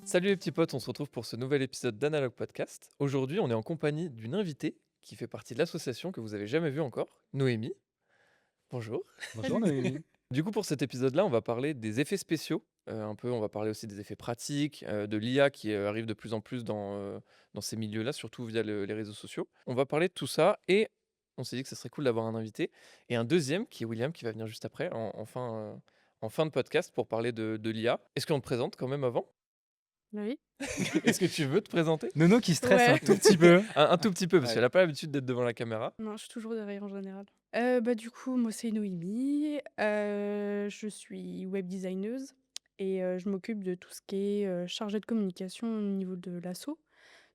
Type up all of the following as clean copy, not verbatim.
Salut les petits potes, on se retrouve pour ce nouvel épisode d'Analog Podcast. Aujourd'hui, on est en compagnie d'une invitée qui fait partie de l'association que vous avez jamais vue encore, Noémie. Bonjour. Bonjour Salut. Noémie. Du coup, pour cet épisode-là, on va parler des effets spéciaux, un peu, on va parler aussi des effets pratiques, de l'IA qui arrive de plus en plus dans ces milieux-là, surtout via les réseaux sociaux. On va parler de tout ça et on s'est dit que ce serait cool d'avoir un invité. Et un deuxième qui est William qui va venir juste après, en fin de podcast pour parler de l'IA. Est-ce qu'on te présente quand même avant? Oui. Est-ce que tu veux te présenter? Nono qui stresse un Ouais. tout petit peu. Un tout petit peu, parce Ouais. qu'elle a pas l'habitude d'être devant la caméra. Non, je suis toujours derrière en général. Du coup, moi, c'est Noémie. Je suis web designeuse et je m'occupe de tout ce qui est chargé de communication au niveau de l'asso.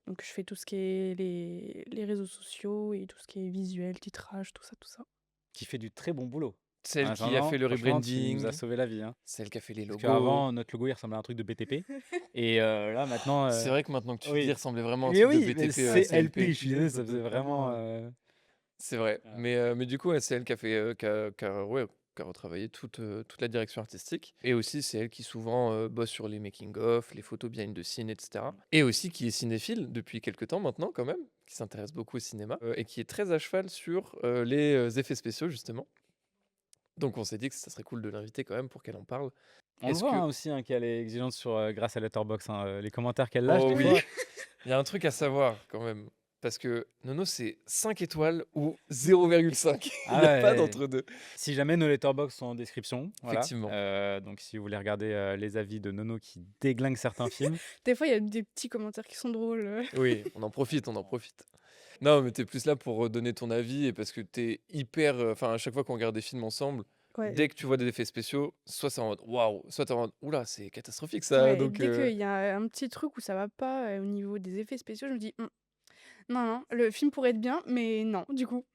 Donc, je fais tout ce qui est les réseaux sociaux et tout ce qui est visuel, titrage, tout ça, tout ça. Qui fait du très bon boulot. En Celle qui a attendant, fait le franchement, tu nous as rebranding, sauvé la vie. Hein. celle qui a fait les Parce logos. qu'avant, notre logo, il ressemblait à un truc de BTP. Et là, maintenant... C'est vrai que maintenant que tu le dis, il oui. ressemblait vraiment à un Mais truc de oui, mais BTP CLP, CLP. je suis désolé, ça faisait vraiment... C'est vrai. Ah. Mais du coup, ouais, c'est elle qui a fait, ouais, qui a retravaillé toute la direction artistique. Et aussi, c'est elle qui souvent bosse sur les making-of, les photos behind the scene, etc. Et aussi qui est cinéphile depuis quelques temps maintenant, quand même, qui s'intéresse beaucoup au cinéma et qui est très à cheval sur les effets spéciaux, justement. Donc on s'est dit que ça serait cool de l'inviter quand même pour qu'elle en parle. On le Est-ce voit que... hein, aussi hein, qu'elle est exigeante sur, grâce à Letterboxd. Hein, les commentaires qu'elle lâche, Oh des oui, fois... il y a un truc à savoir quand même. Parce que Nono, c'est 5 étoiles ou 0,5. Il Ah n'y a pas ouais. d'entre-deux. Si jamais nos letterbox sont en description, voilà. Effectivement. Donc si vous voulez regarder les avis de Nono qui déglingue certains films, Des fois, il y a des petits commentaires qui sont drôles. Oui, on en profite, on en profite. Non, mais t'es plus là pour donner ton avis et parce que t'es hyper. Enfin, à chaque fois qu'on regarde des films ensemble, Ouais. dès que tu vois des effets spéciaux, soit c'est en mode waouh, soit t'es en mode oula, c'est catastrophique ça. Ouais, et Donc, dès qu'il y a un petit truc où ça va pas au niveau des effets spéciaux, je me dis: Non, non, le film pourrait être bien, mais non, du coup.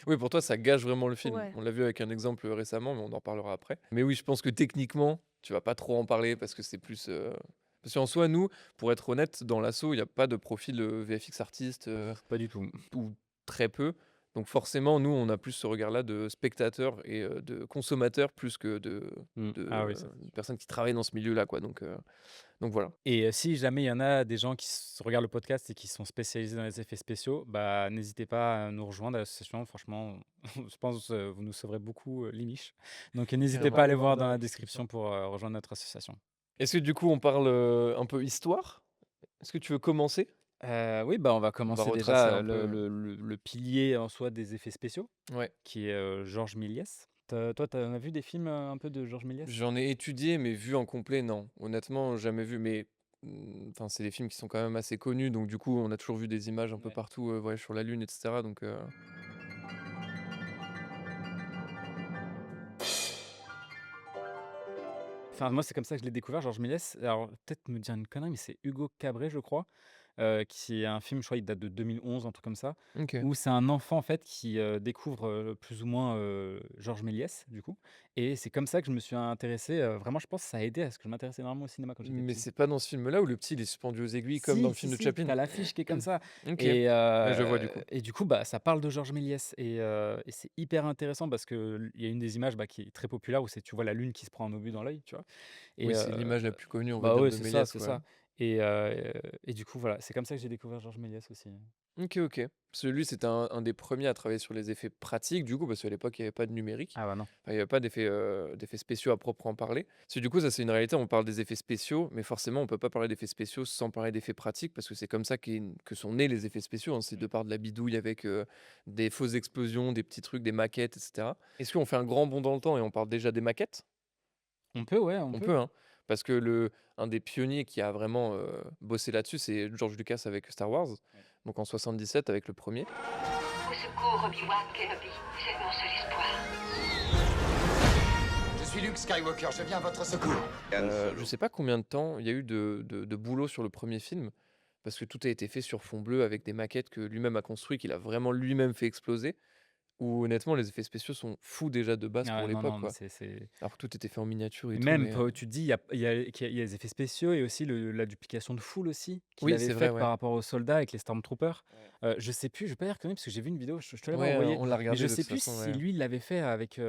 oui, pour toi, ça gâche vraiment le film. Ouais. On l'a vu avec un exemple récemment, mais on en parlera après. Mais oui, je pense que techniquement, tu vas pas trop en parler parce que c'est plus. Parce qu'en soi, nous, pour être honnête, dans l'assaut, il n'y a pas de profil VFX artiste pas du tout. ou très peu. Donc forcément, nous, on a plus ce regard-là de spectateur et de consommateur plus que Ah oui, ça. de personnes qui travaillent dans ce milieu-là, quoi. Donc voilà. Et si jamais il y en a des gens qui regardent le podcast et qui sont spécialisés dans les effets spéciaux, bah, n'hésitez pas à nous rejoindre à l'association. Franchement, je pense que vous nous sauverez beaucoup l'imiche. Donc n'hésitez Carrément. pas à aller voir dans la description pour rejoindre notre association. Est-ce que du coup, on parle un peu histoire? Est-ce que tu veux commencer? Oui, bah, on va On va commencer retracer déjà un peu. le pilier en soi des effets spéciaux, Ouais. qui est Georges Méliès. Toi, tu as vu des films un peu de Georges Méliès? J'en ai étudié, mais vu en complet, non. Honnêtement, jamais vu. Mais enfin, c'est des films qui sont quand même assez connus. Donc du coup, on a toujours vu des images un peu Ouais. partout, ouais, sur la Lune, etc. Donc Enfin, moi, c'est comme ça que je l'ai découvert, Georges Méliès. Alors, peut-être me dire une connerie, mais c'est Hugo Cabret, je crois, qui est un film, je crois, il date de 2011, un truc comme ça, ok. où c'est un enfant, en fait, qui découvre plus ou moins Georges Méliès, du coup. Et c'est comme ça que je me suis intéressé. Vraiment, je pense que ça a aidé à ce que je m'intéresse énormément au cinéma quand j'étais Mais petit. c'est pas dans ce film-là où le petit il est suspendu aux aiguilles comme dans Si, le si, film de si, Chaplin? t'as l'affiche qui est comme ça. Ok. Et, Ouais, je vois du coup. et du coup, bah, ça parle de Georges Méliès. Et c'est hyper intéressant parce qu'il y a une des images bah, qui est très populaire où c'est tu vois la lune qui se prend un obus dans l'œil, tu vois. Et Oui, c'est l'image la plus connue, on va bah dire, ouais, de c'est ça, Méliès, c'est quoi. ça. Et du coup, voilà, c'est comme ça que j'ai découvert Georges Méliès aussi. Ok, ok. Parce que lui, c'était un des premiers à travailler sur les effets pratiques, du coup, parce qu'à l'époque, il n'y avait pas de numérique. Ah bah non. Enfin, il n'y avait pas d'effets spéciaux à proprement parler. Parce que du coup, ça, c'est une réalité. On parle des effets spéciaux, mais forcément, on peut pas parler d'effets spéciaux sans parler d'effets pratiques, parce que c'est comme ça que sont nés les effets spéciaux. Hein. C'est de par de la bidouille avec des fausses explosions, des petits trucs, des maquettes, etc. Est-ce qu'on fait un grand bond dans le temps et on parle déjà des maquettes? On peut, ouais, on On peut. peut, hein. Parce que un des pionniers qui a vraiment bossé là-dessus, c'est George Lucas avec Star Wars. Ouais. Donc en 77 avec le premier. Au secours, Obi-Wan Kenobi. Vous êtes mon seul espoir. Je suis Luke Skywalker, je viens à votre secours. Je sais pas combien de temps il y a eu de boulot sur le premier film, parce que tout a été fait sur fond bleu avec des maquettes que lui-même a construit, qu'il a vraiment lui-même fait exploser. Où honnêtement, les effets spéciaux sont fous déjà de base Ah pour ouais, non, l'époque, non, mais quoi. c'est... Alors que tout était fait en miniature et Et tout, même, mais tu te dis, il y a les effets spéciaux et aussi la duplication de foule aussi, qu'il oui, avait c'est vrai, faite ouais. par rapport aux soldats avec les Stormtroopers. Je sais plus, je vais pas dire conneries parce que j'ai vu une vidéo, je te l'avais Ouais, envoyée, on l'a mais je regardé de sais toute plus façon, si ouais. lui, il l'avait fait avec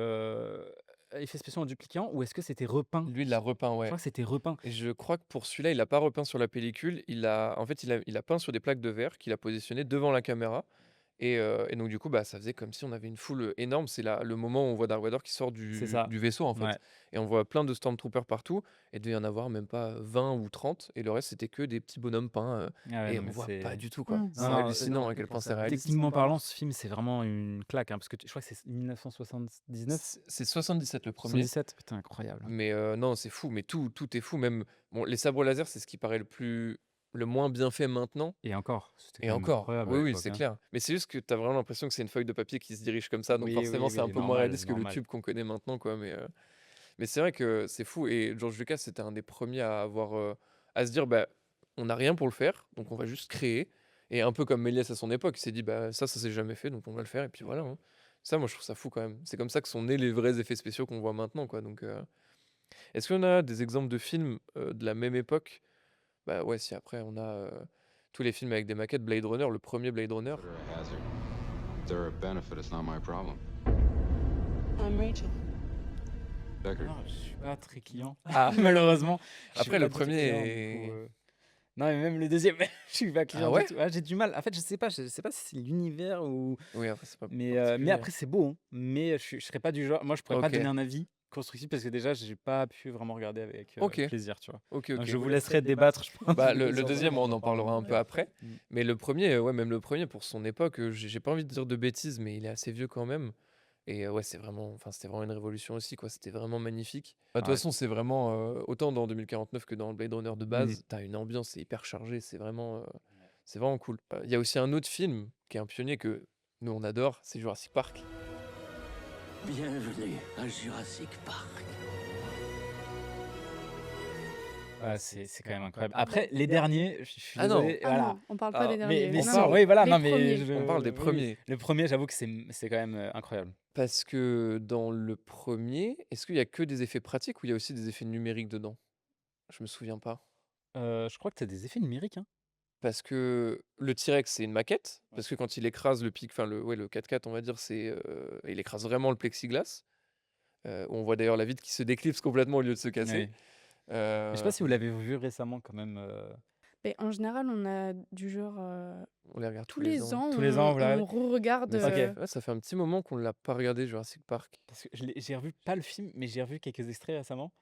effets spéciaux en dupliquant ou est-ce que c'était repeint? Lui, il l'a repeint, Je ouais. crois que c'était repeint. Et je crois que pour celui-là, il a pas repeint sur la pellicule. Il a peint sur des plaques de verre qu'il a positionnées devant la caméra. Et donc, du coup, bah, ça faisait comme si on avait une foule énorme. C'est le moment où on voit Dark Vador qui sort C'est du ça. vaisseau, en fait. Ouais. Et on voit plein de Stormtroopers partout. Et il devait y en avoir même pas 20 ou 30. Et le reste, c'était que des petits bonhommes peints. Ah ouais, Et non, on mais voit c'est pas du tout, quoi. Mmh. C'est Non, non, hallucinant à quel point c'est réaliste. techniquement parlant, ce film, c'est vraiment une claque, hein, parce que je crois que c'est 1979, C'est 77 le premier. 77. Putain, incroyable. Mais non, c'est fou. Mais tout est fou. Même bon, les sabres laser, c'est ce qui paraît le moins bien fait maintenant. Et encore, c'était Et quand même encore, incroyable à oui, l'époque, c'est hein. clair. Mais c'est juste que tu as vraiment l'impression que c'est une feuille de papier qui se dirige comme ça. Donc Oui, forcément, oui, c'est un oui, peu moins normal, réaliste que le normal. tube qu'on connaît maintenant, quoi. Mais c'est vrai que c'est fou. Et George Lucas, c'était un des premiers à à se dire, bah, on n'a rien pour le faire, donc on va juste créer. Et un peu comme Méliès à son époque, il s'est dit, bah, ça s'est jamais fait, donc on va le faire. Et puis voilà, hein. Ça, moi, je trouve ça fou quand même. C'est comme ça que sont nés les vrais effets spéciaux qu'on voit maintenant, quoi. Donc, est-ce qu'on a des exemples de films de la même époque? Bah ouais, si après, on a tous les films avec des maquettes. Blade Runner, le premier Blade Runner. They're a hazard. If they're a benefit, it's not my problem. I'm Rachel. Deckard. Non, je suis pas très client. Ah. Malheureusement. Je suis Après, pas le du tout premier client, est- du coup, non, mais même le deuxième, je suis pas client ouais du tout. Ah, j'ai du mal. En fait, je sais pas si c'est l'univers ou. Oui, après, c'est pas Mais particulier. après, c'est beau, hein. Mais je serais pas du genre. Moi, je pourrais pas Ok. donner un avis constructif parce que déjà, j'ai pas pu vraiment regarder avec Ok. plaisir, tu vois. Ok, Donc, ok. je vous laisserai débattre, je pense. Bah, de le mes deuxième, on en parlera un peu après. Mm. Mais le premier, ouais, même le premier, pour son époque, j'ai pas envie de dire de bêtises, mais il est assez vieux quand même. Et ouais, c'était vraiment une révolution aussi, quoi. C'était vraiment magnifique. Bah, de toute Ouais. façon, c'est vraiment, autant dans 2049 que dans le Blade Runner de base, t'as une ambiance, c'est hyper chargé, c'est vraiment cool. Il y a aussi un autre film qui est un pionnier que nous, on adore, c'est Jurassic Park. Bienvenue à Jurassic Park. Ouais, c'est quand même incroyable. Après, les derniers, je suis Ah non. désolé, Ah voilà. non, on parle pas des Alors, derniers. mais Non, si, non, oui, voilà, les non, mais premiers. On parle des oui, premiers. Le premier, j'avoue que c'est quand même incroyable. Parce que dans le premier, est-ce qu'il y a que des effets pratiques ou il y a aussi des effets numériques dedans? Je me souviens pas. Je crois que tu as des effets numériques, hein. Parce que le T-Rex, c'est une maquette. Parce que quand il écrase le 4x4, on va dire, il écrase vraiment le plexiglas. Où on voit d'ailleurs la vitre qui se déclipse complètement au lieu de se casser. Ouais. Mais je sais pas si vous l'avez vu récemment quand même. Mais en général, on a du genre On les regarde tous les ans, Tous les ans, vous la on re-regarde. Mais ça, Ok. ouais, ça fait un petit moment qu'on l'a pas regardé, Jurassic Park. Parce que j'ai revu pas le film, mais j'ai revu quelques extraits récemment.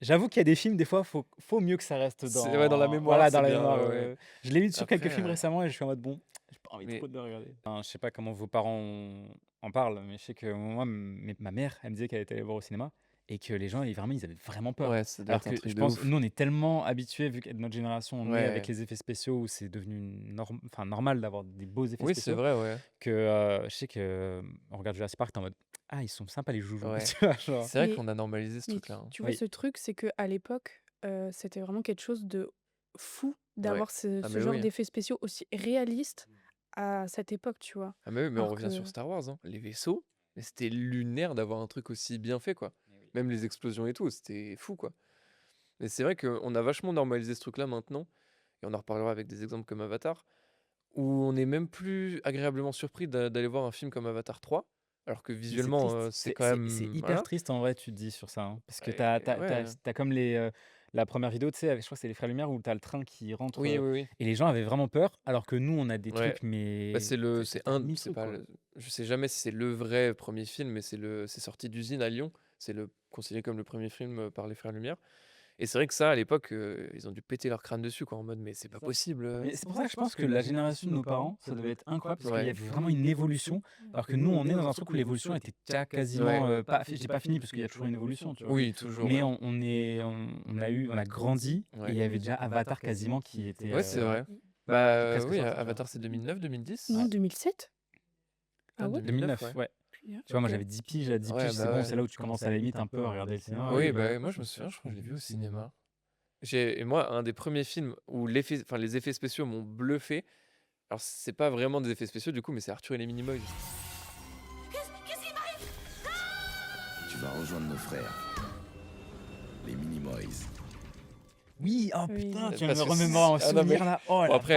J'avoue qu'il y a des films, des fois, faut mieux que ça reste Ouais, dans la mémoire. Voilà, c'est dans la bien, mémoire. ouais. Je l'ai vu sur quelques Après, films récemment et je suis en mode bon, j'ai pas envie mais- trop de le regarder. Enfin, je sais pas comment vos parents en parlent, mais je sais que moi, ma mère, elle me disait qu'elle était allée voir au cinéma et que les gens, ils avaient vraiment peur. Ouais, ça doit Alors être un que truc je de pense, ouf. nous, on est tellement habitués, vu que notre génération, on est Ouais. avec les effets spéciaux, où c'est devenu normal d'avoir des beaux effets Oui, c'est spéciaux, vrai, ouais. que je sais que on regarde Jurassic Park, t'es en mode ah, ils sont sympas les joujoux. Ouais. Tu vois, genre. C'est vrai Mais- qu'on a normalisé ce Mais truc-là. hein. tu vois, Oui. ce truc, c'est qu'à l'époque, c'était vraiment quelque chose de fou d'avoir ce Ah, mais genre oui. d'effets spéciaux aussi réalistes à cette époque, tu vois. Ah, mais oui, mais on Alors revient sur que- Star Wars. Hein. Les vaisseaux, mais c'était lunaire d'avoir un truc aussi bien fait, quoi. Même les explosions et tout, c'était fou, quoi. Mais c'est vrai qu'on a vachement normalisé ce truc-là maintenant, et on en reparlera avec des exemples comme Avatar, où on est même plus agréablement surpris d'aller voir un film comme Avatar 3, alors que Mais visuellement, triste. c'est quand même... C'est hyper voilà. triste en vrai, tu te dis sur ça, hein. Parce que Ouais, t'as comme la première vidéo, tu sais, je crois que c'est les Frères Lumière où t'as le train qui rentre. Oui, oui, oui. Et les gens avaient vraiment peur, alors que nous, on a des Ouais. trucs, mais. Bah, c'est t'as mille c'est trucs, pas quoi. je sais jamais si c'est le vrai premier film, mais c'est sorti d'usine à Lyon. C'est considéré comme le premier film par les Frères Lumière. Et c'est vrai que ça, à l'époque, ils ont dû péter leur crâne dessus, quoi, en mode, mais c'est pas ça. possible. Mais c'est pour ça que je pense que la génération de nos parents, ça devait être incroyable parce qu'il y Ouais. avait vraiment une évolution. Alors que nous, on est dans un truc où l'évolution était déjà quasiment. J'ai pas fini parce qu'il y a toujours une évolution, tu vois. Oui, toujours. Mais ouais. on a grandi Ouais. et il y avait déjà Avatar quasiment qui était. Ouais, c'est vrai. qui Bah est presque oui, sorti, tu vois. Avatar, c'est 2009, 2010 Non, 2007. Ah ouais 2009, 2009, ouais. Putain, Tu vois, moi ok. j'avais 10 piges, à 10 Ouais, piges, c'est bah bon, ouais. c'est là où tu commences à la limite un peu à regarder le cinéma. Oui, bah moi je me souviens, je crois que je l'ai vu au cinéma. Et moi, un des premiers films où les effets spéciaux m'ont bluffé, alors c'est pas vraiment des effets spéciaux du coup, mais c'est Arthur et les Minimoys. Tu vas rejoindre nos frères, les Minimoys. Oui, oh Oui. putain, tu viens de Parce me que remémorer un ah non, mais souvenir là. Oh bon la après,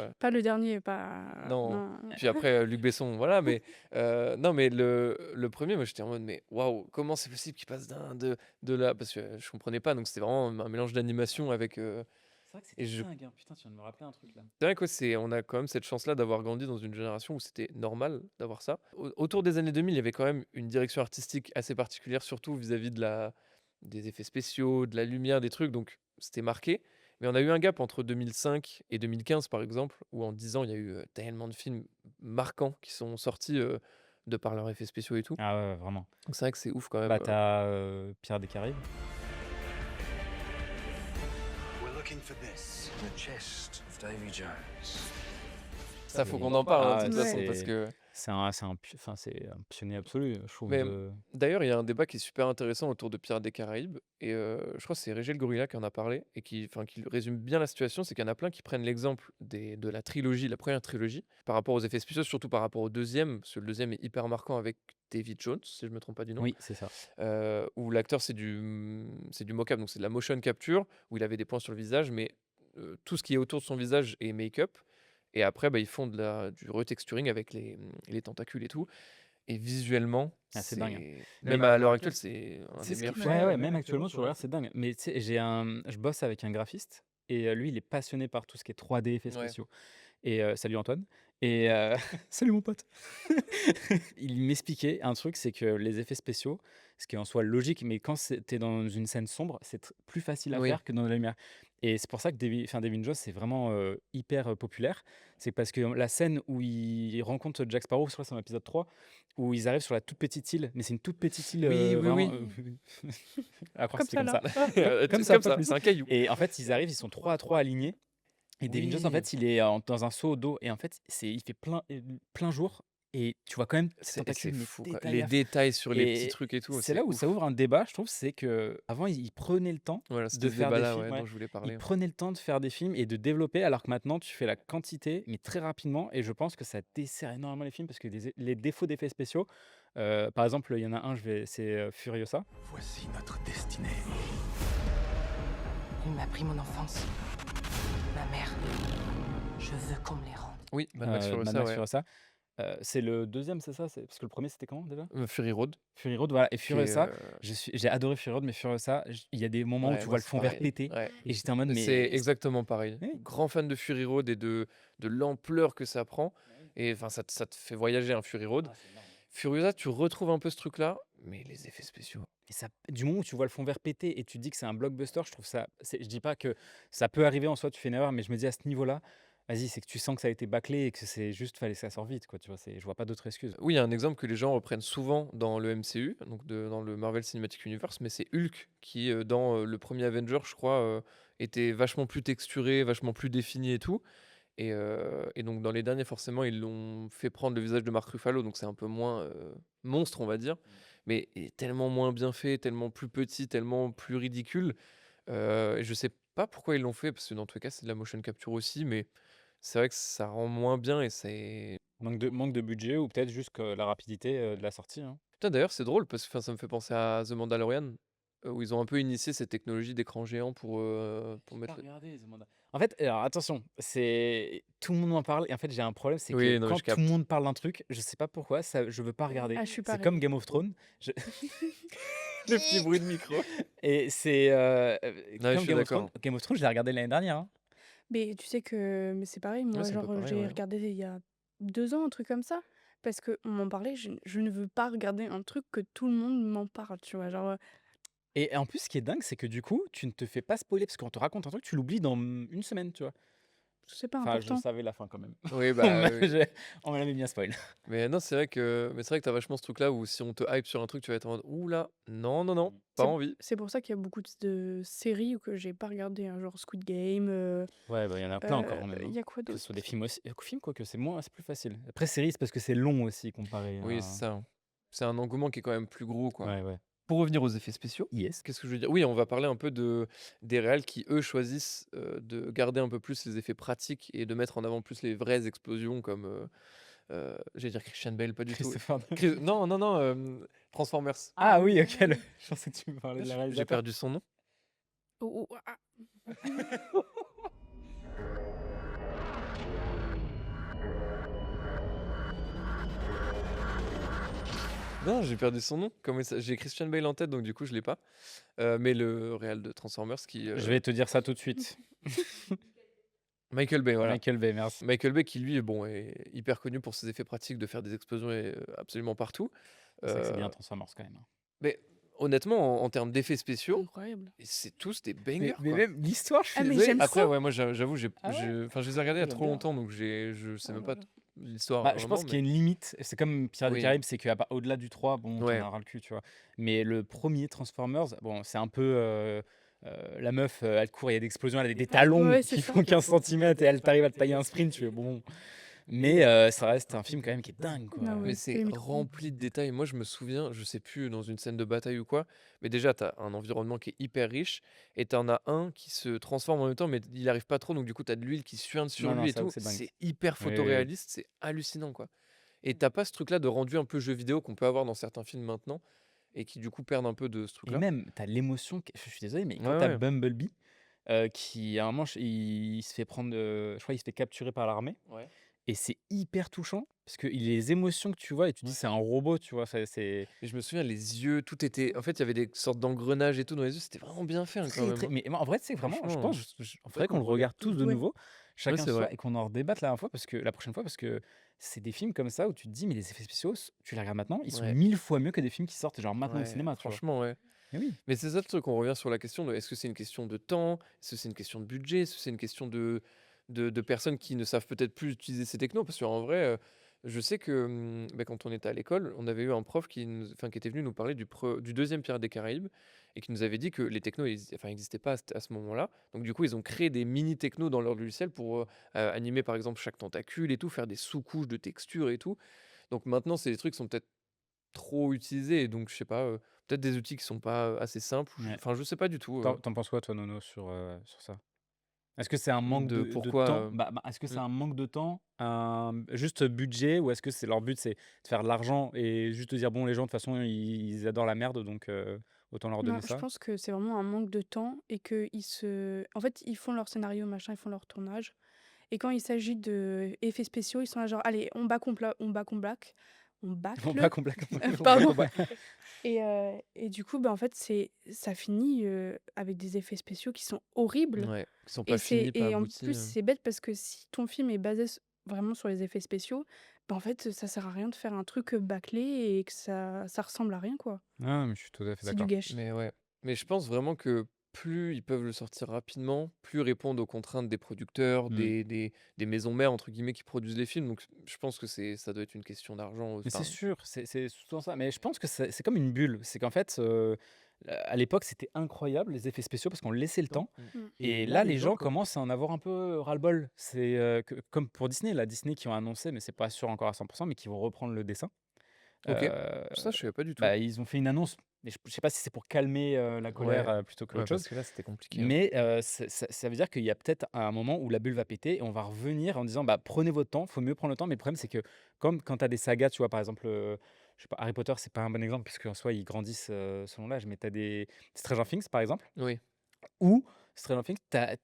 vache. Pas le dernier, pas non. non. Puis après, Luc Besson, voilà, mais non, mais le premier, moi, j'étais en mode: «Mais waouh, comment c'est possible qu'il passe de là?» parce que je comprenais pas, donc c'était vraiment un mélange d'animation avec, C'est vrai que et c'était je dingue, hein. Putain, tu viens de me rappeler un truc là. c'est vrai que ouais, on a quand même cette chance-là d'avoir grandi dans une génération où c'était normal d'avoir ça. Autour des années 2000, il y avait quand même une direction artistique assez particulière, surtout vis-à-vis des effets spéciaux, de la lumière, des trucs, donc c'était marqué. Mais on a eu un gap entre 2005 et 2015, par exemple, où en 10 ans, il y a eu tellement de films marquants qui sont sortis de par leurs effets spéciaux et tout. Ah ouais, vraiment. Donc c'est vrai que c'est ouf quand même. Bah, t'as Pierre des Caraïbes. We're looking for this. The chest of Davy Jones. Ça, faut Et- qu'on en parle, hein, Ah de toute ouais, façon, Ouais. parce que. c'est un pionnier absolu, je trouve. Mais d'ailleurs, il y a un débat qui est super intéressant autour de Pirates des Caraïbes, et je crois que c'est Régel Gorilla qui en a parlé, et qui résume bien la situation. C'est qu'il y en a plein qui prennent l'exemple de la trilogie, la première trilogie, par rapport aux effets spéciaux, surtout par rapport au deuxième, parce que le deuxième est hyper marquant avec David Jones, si je me trompe pas du nom, Oui, c'est ça. où l'acteur c'est du mocap, donc c'est de la motion capture, où il avait des points sur le visage, mais tout ce qui est autour de son visage est make-up. Et après, bah, ils font du retexturing avec les tentacules et tout. Et visuellement, Ah, c'est dingue, hein. même à l'heure actuelle, c'est un C'est des ce meilleurs qui films. m'a- Ouais, ouais, même actuellement, tu regardes, c'est dingue. Mais tu sais, je bosse avec un graphiste et lui, il est passionné par tout ce qui est 3D, effets Ouais. spéciaux. Et salut Antoine. Et salut mon pote. Il m'expliquait un truc, c'est que les effets spéciaux, ce qui est en soi logique, mais quand t'es dans une scène sombre, c'est plus facile à Oui. faire que dans la lumière. Et c'est pour ça que David Jones, c'est vraiment hyper populaire. C'est parce que la scène où il rencontre Jack Sparrow, je crois que c'est dans l'épisode 3, où ils arrivent sur la toute petite île, mais c'est une toute petite île Oui, oui, vraiment. oui. À croire que Comme c'était ça comme là. ça. Comme ça, Comme pas ça, plus. c'est un caillou. Et en fait, ils arrivent, ils sont 3 à 3 alignés. Et David Jones, en Oui. fait, il est dans un seau d'eau. Et en fait, il fait plein jour. Et tu vois quand même ces C'est tentacules, mais fou, quoi. détaillés Les à fond. détails sur les petits Et trucs et tout, c'est c'est là où ouf. ça ouvre un débat, je trouve, c'est que avant ils prenaient le temps Voilà, de c'était ce faire des débat-là, films. ouais, Ouais. dont je voulais Ils parler. prenaient le temps de faire des films et de développer, alors que maintenant tu fais la quantité, mais très rapidement. Et je pense que ça dessert énormément les films parce que les défauts d'effets spéciaux, par exemple, il y en a un, c'est Furiosa. Voici notre destinée. Il m'a pris mon enfance. Ma mère. Je veux qu'on me les rende. Oui, Mad Max Mad Furiosa, Max ouais. Furiosa. C'est le deuxième, c'est ça? Parce que le premier c'était comment déjà? Fury Road, Fury Road, voilà. Et qui est, Furiosa, j'ai adoré Fury Road, mais Furiosa, il y a des moments où ouais, tu moi, vois le c'est fond vert pareil. péter. Ouais. Et j'étais en mode, C'est mais. exactement pareil. Oui. Grand fan de Fury Road et de l'ampleur que ça prend. Et enfin, ça te fait voyager, un Fury Road. Furiosa, tu retrouves un peu ce truc-là, mais les effets spéciaux. Et ça, du moment où tu vois le fond vert péter et tu dis que c'est un blockbuster, je trouve ça. Je dis pas que ça peut arriver en soi, tu fais une erreur, mais je me dis à ce niveau-là, vas-y, c'est que tu sens que ça a été bâclé et que c'est juste, fallait que ça sorte vite, quoi. Tu vois, je vois pas d'autre excuse. Oui, il y a un exemple que les gens reprennent souvent dans le MCU, donc dans le Marvel Cinematic Universe, mais c'est Hulk qui, dans le premier Avenger, je crois, était vachement plus texturé, vachement plus défini et tout. Et donc dans les derniers, forcément, ils l'ont fait prendre le visage de Mark Ruffalo, donc c'est un peu moins monstre, on va dire, mais il est tellement moins bien fait, tellement plus petit, tellement plus ridicule. Et je sais pas pourquoi ils l'ont fait, parce que dans tous les cas, c'est de la motion capture aussi, mais c'est vrai que ça rend moins bien et c'est. Manque de budget ou peut-être juste que la rapidité de la sortie, hein. Putain, d'ailleurs, c'est drôle parce que enfin, ça me fait penser à The Mandalorian, où ils ont un peu initié cette technologie d'écran géant pour mettre. En fait, alors attention, tout le monde en parle et en fait j'ai un problème, c'est Oui, que non, mais quand je tout le capte. monde parle d'un truc, je sais pas pourquoi, je veux pas regarder. Ah, je suis C'est pareil. comme Game of Thrones. Le petit bruit de micro. Et c'est je comme suis Game of d'accord. Thrones. Game of Thrones, je l'ai regardé l'année dernière, hein. Mais tu sais que mais c'est pareil, moi, c'est un peu genre, pareil, j'ai ouais. regardé il y a 2 ans, un truc comme ça, parce qu'on m'en parlait, je ne veux pas regarder un truc que tout le monde m'en parle, tu vois? Genre, Et en plus, ce qui est dingue, c'est que du coup, tu ne te fais pas spoiler parce qu'on te raconte un truc, tu l'oublies dans une semaine, tu vois. c'est pas Enfin, je important. savais la fin quand même. Oui, On bah me oui. on me l'avait bien spoil. Mais non, c'est vrai que t'as vachement ce truc-là où si on te hype sur un truc, tu vas être en mode ouh là, non, non, non, pas C'est envie. c'est pour ça qu'il y a beaucoup de séries que j'ai pas regardées, hein, genre Squid Game, Ouais, bah il y en a plein encore même, il hein. y a quoi Que ce d'autre? soit des films aussi. Film, quoi que c'est plus facile. Après, série, c'est parce que c'est long aussi comparé Oui, à. c'est ça. C'est un engouement qui est quand même plus gros, quoi. Ouais, ouais. Pour revenir aux effets spéciaux, Yes. qu'est-ce que je veux dire? Oui, on va parler un peu des réals qui, eux, choisissent de garder un peu plus les effets pratiques et de mettre en avant plus les vraies explosions comme, j'allais dire Christian Bale, pas du tout. Christopher Nolan. Non, non, non, Transformers. Ah oui, ok. Je pensais que tu me parlais de la J'ai réalisateur. perdu son nom. Oh, oh, ah, Non, j'ai perdu son nom. J'ai Christian Bale en tête, donc du coup, je l'ai pas. Mais le réal de Transformers qui. Je vais te dire ça tout de suite. Michael Bay, voilà. Michael Bay, merci. Michael Bay qui, lui, bon, est hyper connu pour ses effets pratiques de faire des explosions absolument partout. C'est vrai que c'est Euh, bien Transformers quand même. mais honnêtement, en termes d'effets spéciaux, Incroyable. c'est tous des bangers, Mais quoi. même l'histoire, je suis Ah, mais désolé. j'aime Après, trop. ouais, moi, j'avoue, Ah ouais? enfin, je les ai regardés il y a J'aime trop bien. longtemps, donc je sais Oh même là pas là. l'histoire Bah, je vraiment, pense qu'il y a une limite. C'est comme Pirates des Oui. Caraïbes, c'est qu'au-delà du 3, bon, t'en Ouais. as ras le cul, tu vois. Mais le premier Transformers, bon, c'est un peu. La meuf, elle court, il y a des explosions, elle a des talons Ouais, c'est qui ça. font 15 cm et elle t'arrive à te tailler un sprint, tu fais bon. Mais ça reste un film quand même qui est dingue, quoi. Ah ouais, Mais c'est j'aime trop. rempli de détails. Moi, je me souviens, je sais plus, dans une scène de bataille ou quoi, mais déjà, t'as un environnement qui est hyper riche, et t'en as un qui se transforme en même temps, mais il arrive pas trop, donc du coup, t'as de l'huile qui suinte sur Non, lui et c'est vrai tout. que c'est dingue. C'est hyper Oui, oui, oui. photoréaliste, c'est hallucinant, quoi. Et t'as pas ce truc-là de rendu un peu jeu vidéo qu'on peut avoir dans certains films maintenant, et qui du coup perdent un peu de ce Et truc-là. même, t'as l'émotion. Je suis désolé, mais quand Ouais, t'as ouais. Bumblebee, qui à un moment, il se fait prendre, je crois, il se fait capturer par l'armée. Ouais. Et c'est hyper touchant parce que les émotions que tu vois et tu dis c'est un robot, tu vois, c'est Et je me souviens, les yeux, tout était. En fait, il y avait des sortes d'engrenages et tout dans les yeux, c'était vraiment bien fait, hein, quand très, même, très. hein. Mais en vrai, c'est vraiment, je Franchement, pense, faudrait qu'on le regarde tous de Ouais. nouveau, ouais, chacun c'est soi, vrai. et qu'on en redébatte la prochaine fois, parce que c'est des films comme ça où tu te dis, mais les effets spéciaux, tu les regardes maintenant, ils sont Ouais. 1000 fois mieux que des films qui sortent genre maintenant au Ouais, cinéma, tu vois. franchement, ouais. Mais oui. Mais c'est ça le truc, on revient sur la question de est-ce que c'est une question de temps? Est-ce que c'est une question de budget? Est-ce que c'est une question de personnes qui ne savent peut-être plus utiliser ces technos? Parce qu'en vrai, je sais que bah, quand on était à l'école, on avait eu un prof qui était venu nous parler du deuxième Pirates des Caraïbes et qui nous avait dit que les technos n'existaient pas à ce moment-là. Donc du coup, ils ont créé des mini-technos dans leur logiciel pour animer par exemple chaque tentacule et tout, faire des sous-couches de texture et tout. Donc maintenant, c'est des trucs qui sont peut-être trop utilisés et donc je sais pas, peut-être des outils qui sont pas, assez simples ou Ouais. enfin je sais pas du tout, T'en penses quoi, toi, Nono, sur ça? Est-ce que c'est un manque de de pourquoi, temps? Est-ce que c'est un manque de temps, un juste budget, ou est-ce que leur but, c'est de faire de l'argent et juste de dire: «Bon, les gens, de toute façon, ils adorent la merde, donc autant leur Non, donner je ça»? pense que c'est vraiment un manque de temps et en fait, ils font leur scénario, machin, ils font leur tournage. Et quand il s'agit d'effets spéciaux, ils sont là genre, allez, on bacle, On bacle, va complètement. pardon. Et du coup, bah, en fait, ça finit avec des effets spéciaux qui sont horribles. ouais, qui sont Et, pas finis, pas en aboutis, plus, c'est bête parce que si ton film est basé vraiment sur les effets spéciaux, bah, en fait, ça sert à rien de faire un truc bâclé et que ça ressemble à rien, quoi. Ah, mais je suis tout à fait C'est du d'accord. gâchis. mais ouais. Mais je pense vraiment que plus ils peuvent le sortir rapidement, plus ils répondent aux contraintes des producteurs, Mmh. des «maisons mères» entre guillemets qui produisent les films, donc je pense que ça doit être une question d'argent, Mais c'est enfin sûr, c'est souvent ça. Mais je pense que c'est comme une bulle. C'est qu'en fait, à l'époque, c'était incroyable les effets spéciaux parce qu'on laissait le temps. Mm. Et là, les gens commencent à en avoir un peu ras-le-bol. C'est comme pour Disney, la Disney qui ont annoncé, mais c'est pas sûr encore à 100%, mais qui vont reprendre le dessin. OK, Euh, ça je savais pas du tout. Bah, ils ont fait une annonce, mais je sais pas si c'est pour calmer la colère Ouais, plutôt que ouais, autre chose. parce que là c'était compliqué, hein. Mais ça veut dire qu'il y a peut-être un moment où la bulle va péter et on va revenir en disant bah, prenez votre temps, faut mieux prendre le temps. Mais le problème, c'est que comme quand tu as des sagas, tu vois, par exemple, je sais pas, Harry Potter, c'est pas un bon exemple puisque en soi, ils grandissent selon l'âge, mais tu as des Stranger Things, par exemple, Oui, ou Stranger Things,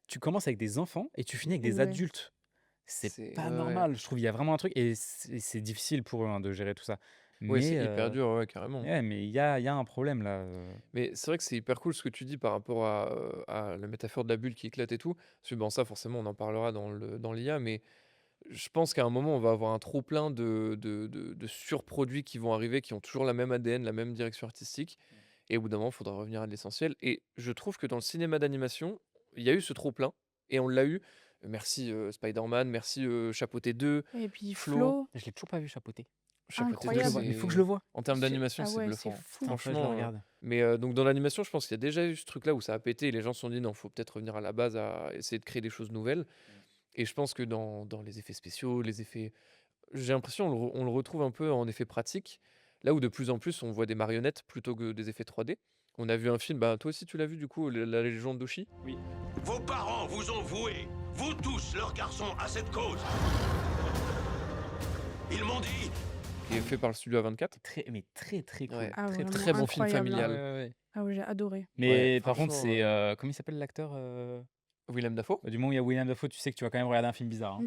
tu commences avec des enfants et tu finis avec des Ouais. adultes. C'est c'est pas ouais, ouais. normal, je trouve. Il y a vraiment un truc et c'est difficile pour eux hein, de gérer tout ça. Ouais, c'est Mais hyper dur, ouais, carrément. ouais, mais il y a un problème là. Mais c'est vrai que c'est hyper cool ce que tu dis par rapport à la métaphore de la bulle qui éclate et tout. Parce que bon, ça, forcément, on en parlera dans l'IA, mais je pense qu'à un moment, on va avoir un trop-plein de surproduits qui vont arriver, qui ont toujours la même ADN, la même direction artistique. Et au bout d'un moment, il faudra revenir à l'essentiel. Et je trouve que dans le cinéma d'animation, il y a eu ce trop-plein, et on l'a eu. Merci Spider-Man, merci Chapeauté 2, Et puis Flo. Flo, Je l'ai toujours pas vu chapeauter. Chapeauté 2, incroyable. Il faut que je le vois. en termes C'est- d'animation, ah c'est ouais, bluffant. c'est fou. Putain, faudrait que je le Franchement, regarde. mais donc dans l'animation, je pense qu'il y a déjà eu ce truc-là où ça a pété et les gens se sont dit non, faut peut-être revenir à la base à essayer de créer des choses nouvelles. Et je pense que dans les effets spéciaux, j'ai l'impression on le retrouve un peu en effets pratiques, là où de plus en plus on voit des marionnettes plutôt que des effets 3D. On a vu un film, bah toi aussi tu l'as vu du coup, La Légende d'Oshi, Vos parents vous ont voué, vous tous, leurs garçons, à cette cause. Ils m'ont dit... qui est fait par le studio A24. Mais très très cool. Ouais, Ah, très vraiment très bon film incroyable, hein. familial. Ah ouais, j'ai adoré. Mais Ouais, par contre, franchement, c'est comment il s'appelle l'acteur Willem Dafoe? Du moment où il y a William Dafoe, tu sais que tu vas quand même regarder un film bizarre, hein.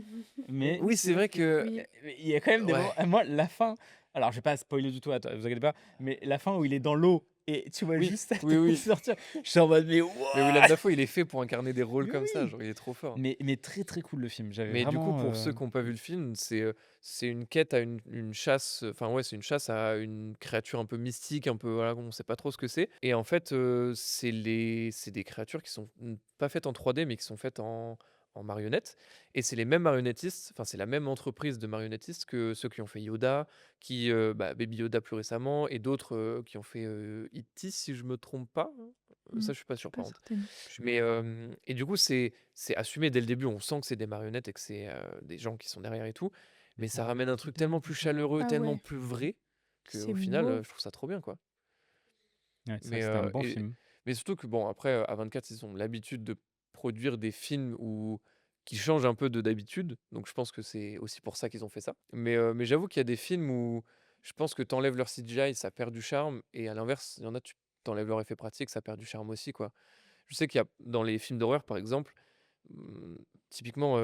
Mais Oui, c'est vrai que Oui. il y a quand même des ouais. moments moi, la fin alors je vais pas spoiler du tout, vous inquiétez pas, mais la fin où il est dans l'eau et tu vois Oui, juste sa oui, tête oui. sortir, je suis en mode: «Mais Mais what?» Willem Dafoe, il est fait pour incarner des rôles Mais comme ça, oui! genre il est trop fort. Mais très, très cool le film. J'avais Mais du coup, vraiment, pour ceux qui ont pas vu le film, c'est une quête à une chasse, enfin ouais, c'est une chasse à une créature un peu mystique, un peu voilà, on sait pas trop ce que c'est et en fait, c'est des créatures qui sont, pas faites en 3D mais qui sont faites en marionnettes et c'est les mêmes marionnettistes, enfin c'est la même entreprise de marionnettistes que ceux qui ont fait Yoda, Baby Yoda plus récemment et d'autres, qui ont fait, E.T. si je me trompe pas, hein. Ça je suis pas Je suis sûr pas par contre. certaine. Mais et du coup, c'est assumé dès le début. On sent que c'est des marionnettes et que c'est, des gens qui sont derrière et tout. Mais ça ramène un truc tellement plus chaleureux, Ah tellement ouais, plus vrai c'est qu'au final, beau. je trouve ça trop bien, quoi. ouais, c'est vrai Mais que c'était un bon film. mais surtout que bon, après, A24, ils ont l'habitude de produire des films qui changent un peu de d'habitude. Donc je pense que c'est aussi pour ça qu'ils ont fait ça. Mais j'avoue qu'il y a des films où je pense que tu enlèves leur CGI, ça perd du charme et à l'inverse, il y en a, tu enlèves leur effet pratique, ça perd du charme aussi, quoi. Je sais qu'il y a dans les films d'horreur, par exemple, mmh, typiquement,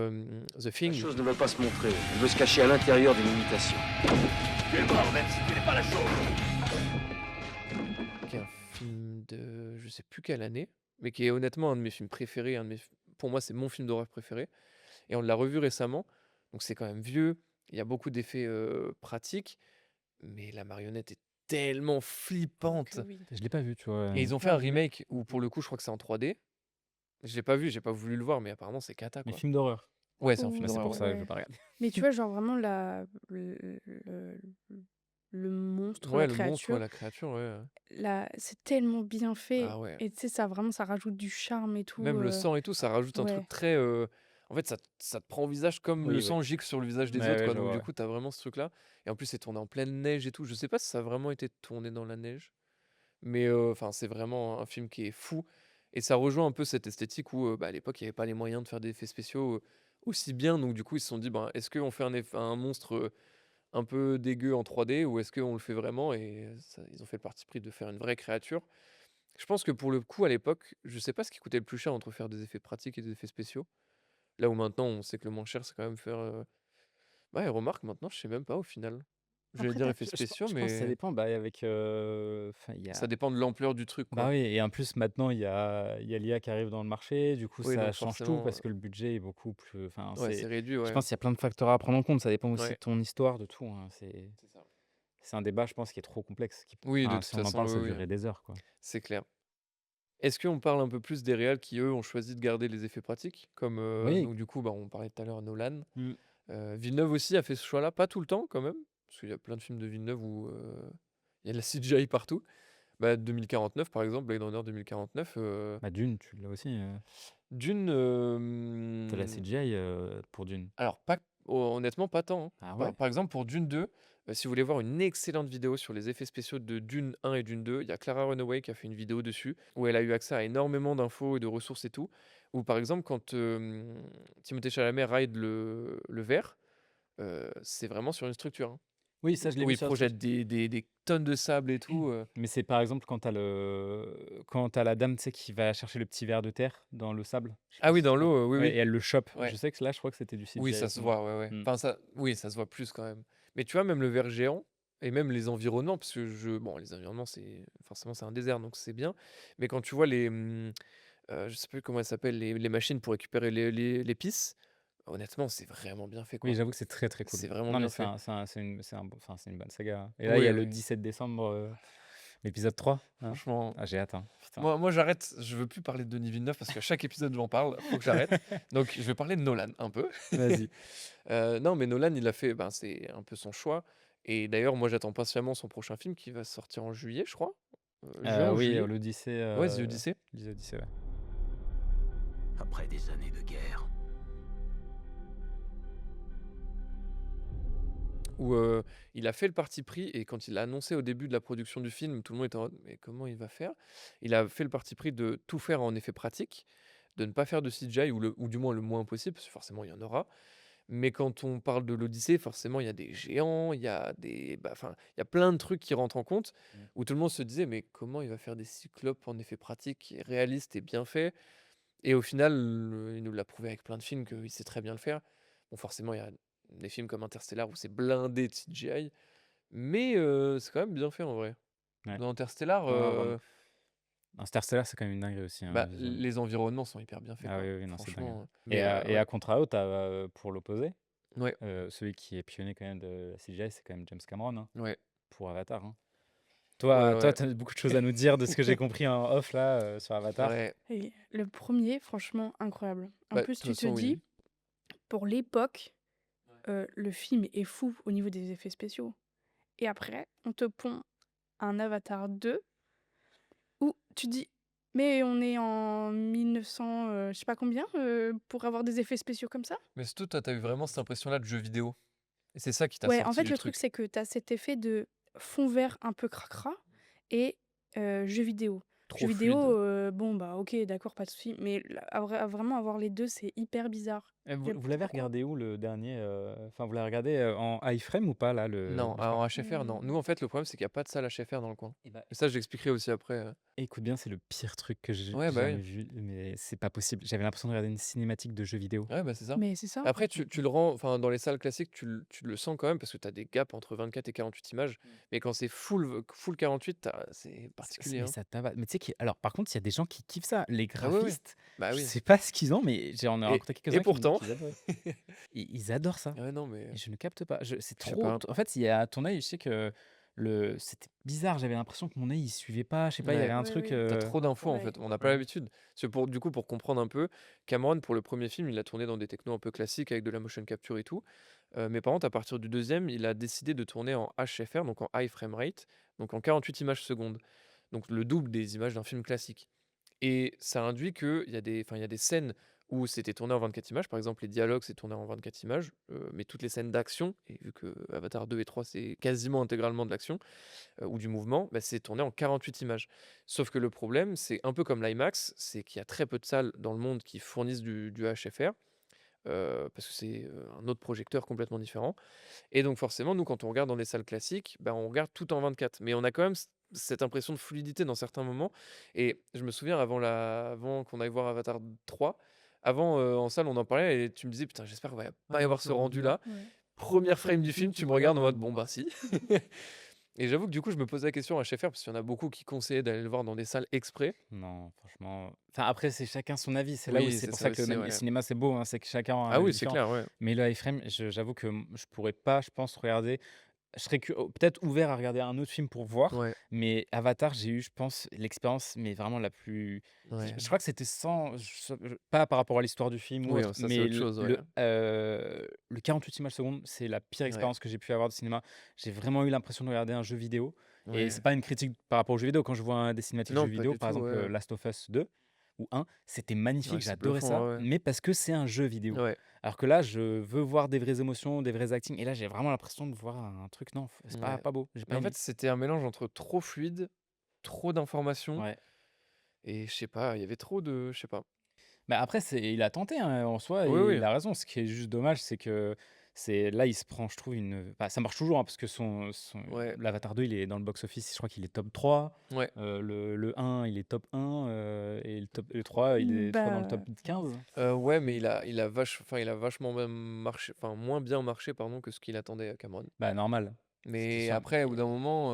The La Thing, chose ne veut pas se montrer. Elle veut se cacher à l'intérieur d'une imitation. Tu es mort même si tu n'es pas la chose. qui est un film de je sais plus quelle année, mais qui est honnêtement un de mes films préférés, un de mes f pour moi, c'est mon film d'horreur préféré et on l'a revu récemment, donc c'est quand même vieux. Il y a beaucoup d'effets, pratiques, mais la marionnette est tellement Oh flippante que oui. Je l'ai pas vu, tu vois? et ils ont fait Ah un oui. remake où pour le coup, je crois que c'est en 3D. Je l'ai pas vu, j'ai pas voulu le voir, mais apparemment c'est cata, Mais quoi. film d'horreur. Ouais, c'est un film Bah, c'est d'horreur, pour ouais. ça que je veux Ouais. pas regarder. Mais tu vois, genre vraiment le monstre, Ouais, la le monstre, ouais, créature, la créature, ouais, c'est tellement bien fait ah ouais. et tu sais, ça rajoute du charme et tout, Même le sang et tout, ça rajoute un truc ouais. très, en fait, ça te prend au visage comme le Oui, oui. sang gicle sur le visage des Ouais, autres, ouais, quoi. je Donc vois, du ouais. coup, tu as vraiment ce truc-là et en plus, c'est tourné en pleine neige et tout. Je sais pas si ça a vraiment été tourné dans la neige, mais enfin, c'est vraiment un film qui est fou et ça rejoint un peu cette esthétique où, à l'époque, il y avait pas les moyens de faire des effets spéciaux, aussi bien. Donc du coup, ils se sont dit: «Ben, est-ce qu'on fait un monstre, un peu dégueu en 3D ou est-ce qu'on le fait vraiment?» et ça ils ont fait le parti pris de faire une vraie créature. Je pense que pour le coup, à l'époque, je sais pas ce qui coûtait le plus cher entre faire des effets pratiques et des effets spéciaux. Là où maintenant, on sait que le moins cher, c'est quand même faire, ouais, remarque maintenant, je sais même pas au final. J'allais Après dire tu effets Je spéciaux, je pense que ça mais dépend, bah, avec, enfin, il y ça a dépend de l'ampleur du truc, bah, quoi. oui et en plus maintenant il y a l'IA qui arrive dans le marché, du coup Oui, ça donc change tout forcément, parce que le budget est beaucoup plus enfin, ouais, c'est réduit, je ouais. pense qu'il y a plein de facteurs à prendre en compte. Ça dépend aussi Ouais, de ton histoire, de tout, hein. c'est ça. C'est un débat, je pense, qui est trop complexe, Oui, de enfin, toute si on en façon, parle, ça oui, oui, durerait des heures, quoi. c'est clair. Est-ce qu'on parle un peu plus des réals qui, eux, ont choisi de garder les effets pratiques? Comme, Oui. donc du coup, on parlait tout à l'heure Nolan. Mmh. Villeneuve aussi a fait ce choix-là, pas tout le temps quand même, parce qu'il y a plein de films de Villeneuve où, il y a de la CGI partout. 2049 par exemple, Blade Runner 2049, Bah, Dune, tu l'as aussi, Dune, tu la CGI, pour Dune. alors pas honnêtement pas tant, hein. Ah ouais? Par exemple pour Dune 2, si vous voulez voir une excellente vidéo sur les effets spéciaux de Dune 1 et Dune 2, il y a Clara Runaway qui a fait une vidéo dessus, où elle a eu accès à énormément d'infos et de ressources et tout. Ou par exemple quand, Timothée Chalamet ride le ver, c'est vraiment sur une structure, hein. Oui, ça, je l'ai Où vu il sur la structure. projette des tonnes de sable et tout, Mais c'est par exemple quand tu la dame, tu sais, qui va chercher le petit ver de terre dans le sable. Je sais Ah pas oui, si dans tu vois? l'eau, oui, Ouais oui. et elle le chope. Je Ouais. sais que là, je crois que c'était du Oui, CGI à ça ce se moment-là. voit, ouais, ouais. Mmh. Enfin ça oui, ça se voit plus quand même. Mais tu vois, même le ver géant et même les environnements, parce que bon, les environnements, c'est forcément, c'est un désert, donc c'est bien. Mais quand tu vois je sais plus comment elles s'appellent, les machines pour récupérer les pisses, honnêtement, c'est vraiment bien fait, Oui, quoi. j'avoue que c'est très, très cool. C'est vraiment Non, mais bien fait. c'est une bonne saga, hein. Et là, il y Oui, a le oui. 17 décembre, l'épisode 3, hein. Franchement, Ah, j'ai hâte, hein. Putain. moi j'arrête, je veux plus parler de Denis Villeneuve parce qu'à chaque épisode, j'en parle, faut que j'arrête. Donc je vais parler de Nolan un peu. Vas-y. Non, mais Nolan, il a fait c'est un peu son choix et d'ailleurs, moi, j'attends patiemment son prochain film qui va sortir en juillet, je crois. Juin ou Oui, juillet. l'Odyssée, Ouais, The Odyssey. ouais. Après des années de guerre, Où, il a fait le parti pris et quand il a annoncé au début de la production du film, tout le monde était en mode: «Mais comment il va faire?» Il a fait le parti pris de tout faire en effets pratiques, de ne pas faire de CGI ou du moins le moins possible, parce que forcément il y en aura. Mais quand on parle de l'Odyssée, forcément il y a des géants, il y a enfin, il y a plein de trucs qui rentrent en compte, où tout le monde se disait: «Mais comment il va faire des cyclopes en effets pratiques et réalistes et bien faits?» Et au final, il nous l'a prouvé avec plein de films qu'il sait très bien le faire. Bon, forcément, il y a des films comme Interstellar où c'est blindé de CGI, mais c'est quand même bien fait en vrai. Ouais. Dans Interstellar, Non, vraiment. Interstellar, c'est quand même une dinguerie aussi, hein, bah, visuellement. les environnements sont hyper bien faits, Ah quoi. oui, oui, non, c'est dingue, hein. Franchement, Et mais à ouais. contrario, tu as, pour l'opposé, Ouais, celui qui est pionnier quand même de la CGI, c'est quand même James Cameron, hein, ouais, pour Avatar, hein. ouais, Toi, ouais, tu as beaucoup de choses à nous dire de ce que j'ai compris en off là, sur Avatar. ouais. Et le premier, franchement, incroyable. En Bah, de plus, toute tu te façon, oui. dis, pour l'époque, le film est fou au niveau des effets spéciaux. Et après, on te pond un Avatar 2 où tu dis, mais on est en 1900, je sais pas combien, pour avoir des effets spéciaux comme ça? Mais surtout, toi, t'as eu vraiment cette impression-là de jeu vidéo. Et c'est ça qui t'a Ouais, en sorti fait, du le truc, truc. c'est que tu as cet effet de fond vert un peu cracra et jeu vidéo. Jeu Trop vidéo, fluide. bon, bah ok, d'accord, pas de souci. Mais à vraiment avoir les deux, c'est hyper bizarre. Vous J'aime vous l'avez trop. regardé où le dernier, enfin vous l'avez regardé, en iframe ou pas là, le Non, Avatar? en HFR, non. Nous, en fait, le problème, c'est qu'il n'y a pas de salle HFR dans le coin. Et bah, Mais ça, j'expliquerai aussi après. écoute bien, c'est le pire truc que j'ai Ouais, bah oui. jamais vu, mais c'est pas possible. J'avais l'impression de regarder une cinématique de jeu vidéo. Ouais, bah c'est ça. Mais c'est ça. Après, tu le rends, enfin, dans les salles classiques, tu le sens quand même parce que tu as des gaps entre 24 et 48 images. Mais quand c'est full 48, c'est particulier. Mais Hein. ça tabasse. Mais tu sais alors par contre, il y a des gens qui kiffent ça. Les Ah ouais, ouais. graphistes, Bah je oui. sais pas ce qu'ils ont, mais j'en ai Et, rencontré et quelques-uns pourtant, qui adoraient. Ils adorent ça. ouais, non, mais Et je ne capte pas. C'est je sais trop. pas. En fait, il y a à ton œil, je sais que c'était bizarre. J'avais l'impression que mon œil il suivait pas. Je sais pas, il y avait Ouais. un Ouais, truc. oui. T'as trop d'infos en Pareil. fait, on n'a pas Ouais. l'habitude. Parce que du coup, pour comprendre un peu, Cameron, pour le premier film, il a tourné dans des technos un peu classiques avec de la motion capture et tout. Mais par contre, à partir du deuxième, il a décidé de tourner en HFR, donc en high frame rate, donc en 48 images secondes. Donc le double des images d'un film classique. Et ça induit qu'il y a il y a des scènes où c'était tourné en 24 images, par exemple les dialogues c'est tourné en 24 images, mais toutes les scènes d'action, et vu que Avatar 2 et 3 c'est quasiment intégralement de l'action, ou du mouvement, bah, c'est tourné en 48 images. Sauf que le problème, c'est un peu comme l'IMAX, c'est qu'il y a très peu de salles dans le monde qui fournissent du HFR, parce que c'est un autre projecteur complètement différent. Et donc forcément, nous, quand on regarde dans les salles classiques, bah, on regarde tout en 24. Mais on a quand même cette impression de fluidité dans certains moments. Et je me souviens, avant qu'on aille voir Avatar 3, avant, en salle, on en parlait et tu me disais, putain, j'espère qu'il va pas y avoir ce rendu-là. Ouais. Première frame du film, tu me regardes en mode, bon, bah si. Et j'avoue que du coup, je me pose la question à HFR, parce qu'il y en a beaucoup qui conseillaient d'aller le voir dans des salles exprès. Non, franchement. Enfin, après, c'est chacun son avis. C'est là où Oui, c'est c'est pour ça ça que aussi, même le ouais. cinéma, c'est beau, hein, c'est que chacun a un Ah avis oui, c'est différent. clair, ouais. Mais le iframe, j'avoue que je pourrais pas, je pense, regarder. Je serais peut-être ouvert à regarder un autre film pour voir, Ouais, mais Avatar, j'ai eu, je pense, l'expérience, mais vraiment la plus. ouais. Je crois que c'était pas par rapport à l'histoire du film ou Oui, autre, ça, c'est mais autre chose, ouais. le 48 images secondes, c'est la pire Ouais, expérience que j'ai pu avoir de cinéma. J'ai vraiment eu l'impression de regarder un jeu vidéo. Et ouais. c'est pas une critique par rapport aux jeux vidéo. Quand je vois des cinématiques Non, jeux pas vidéo, du par tout, exemple ouais. Last of Us 2 ou 1, c'était magnifique, Ouais, c'est j'adorais bluffant, ça, ouais, ouais. mais parce que c'est un jeu vidéo. Ouais. Alors que là, je veux voir des vraies émotions, des vrais actings, et là, j'ai vraiment l'impression de voir un truc, non, c'est Ouais. pas beau, j'ai Mais pas en aimé. fait, c'était un mélange entre trop fluide, trop d'informations, Ouais. et je sais pas, il y avait trop de. Je sais pas. Mais après, il a tenté hein, en soi, Oui, et oui. il a raison. Ce qui est juste dommage, c'est que là, il se prend, je trouve, bah, ça marche toujours, hein, parce que Ouais. l'Avatar 2, il est dans le box-office, je crois qu'il est top 3. Ouais. Le 1, il est top 1, et le 3, il est, je crois, dans le top Bah, 15. Ouais, mais il a vachement même marché, enfin moins bien marché, pardon, que ce qu'il attendait à Cameron. Bah, normal. Mais Sans- après, au bout d'un moment,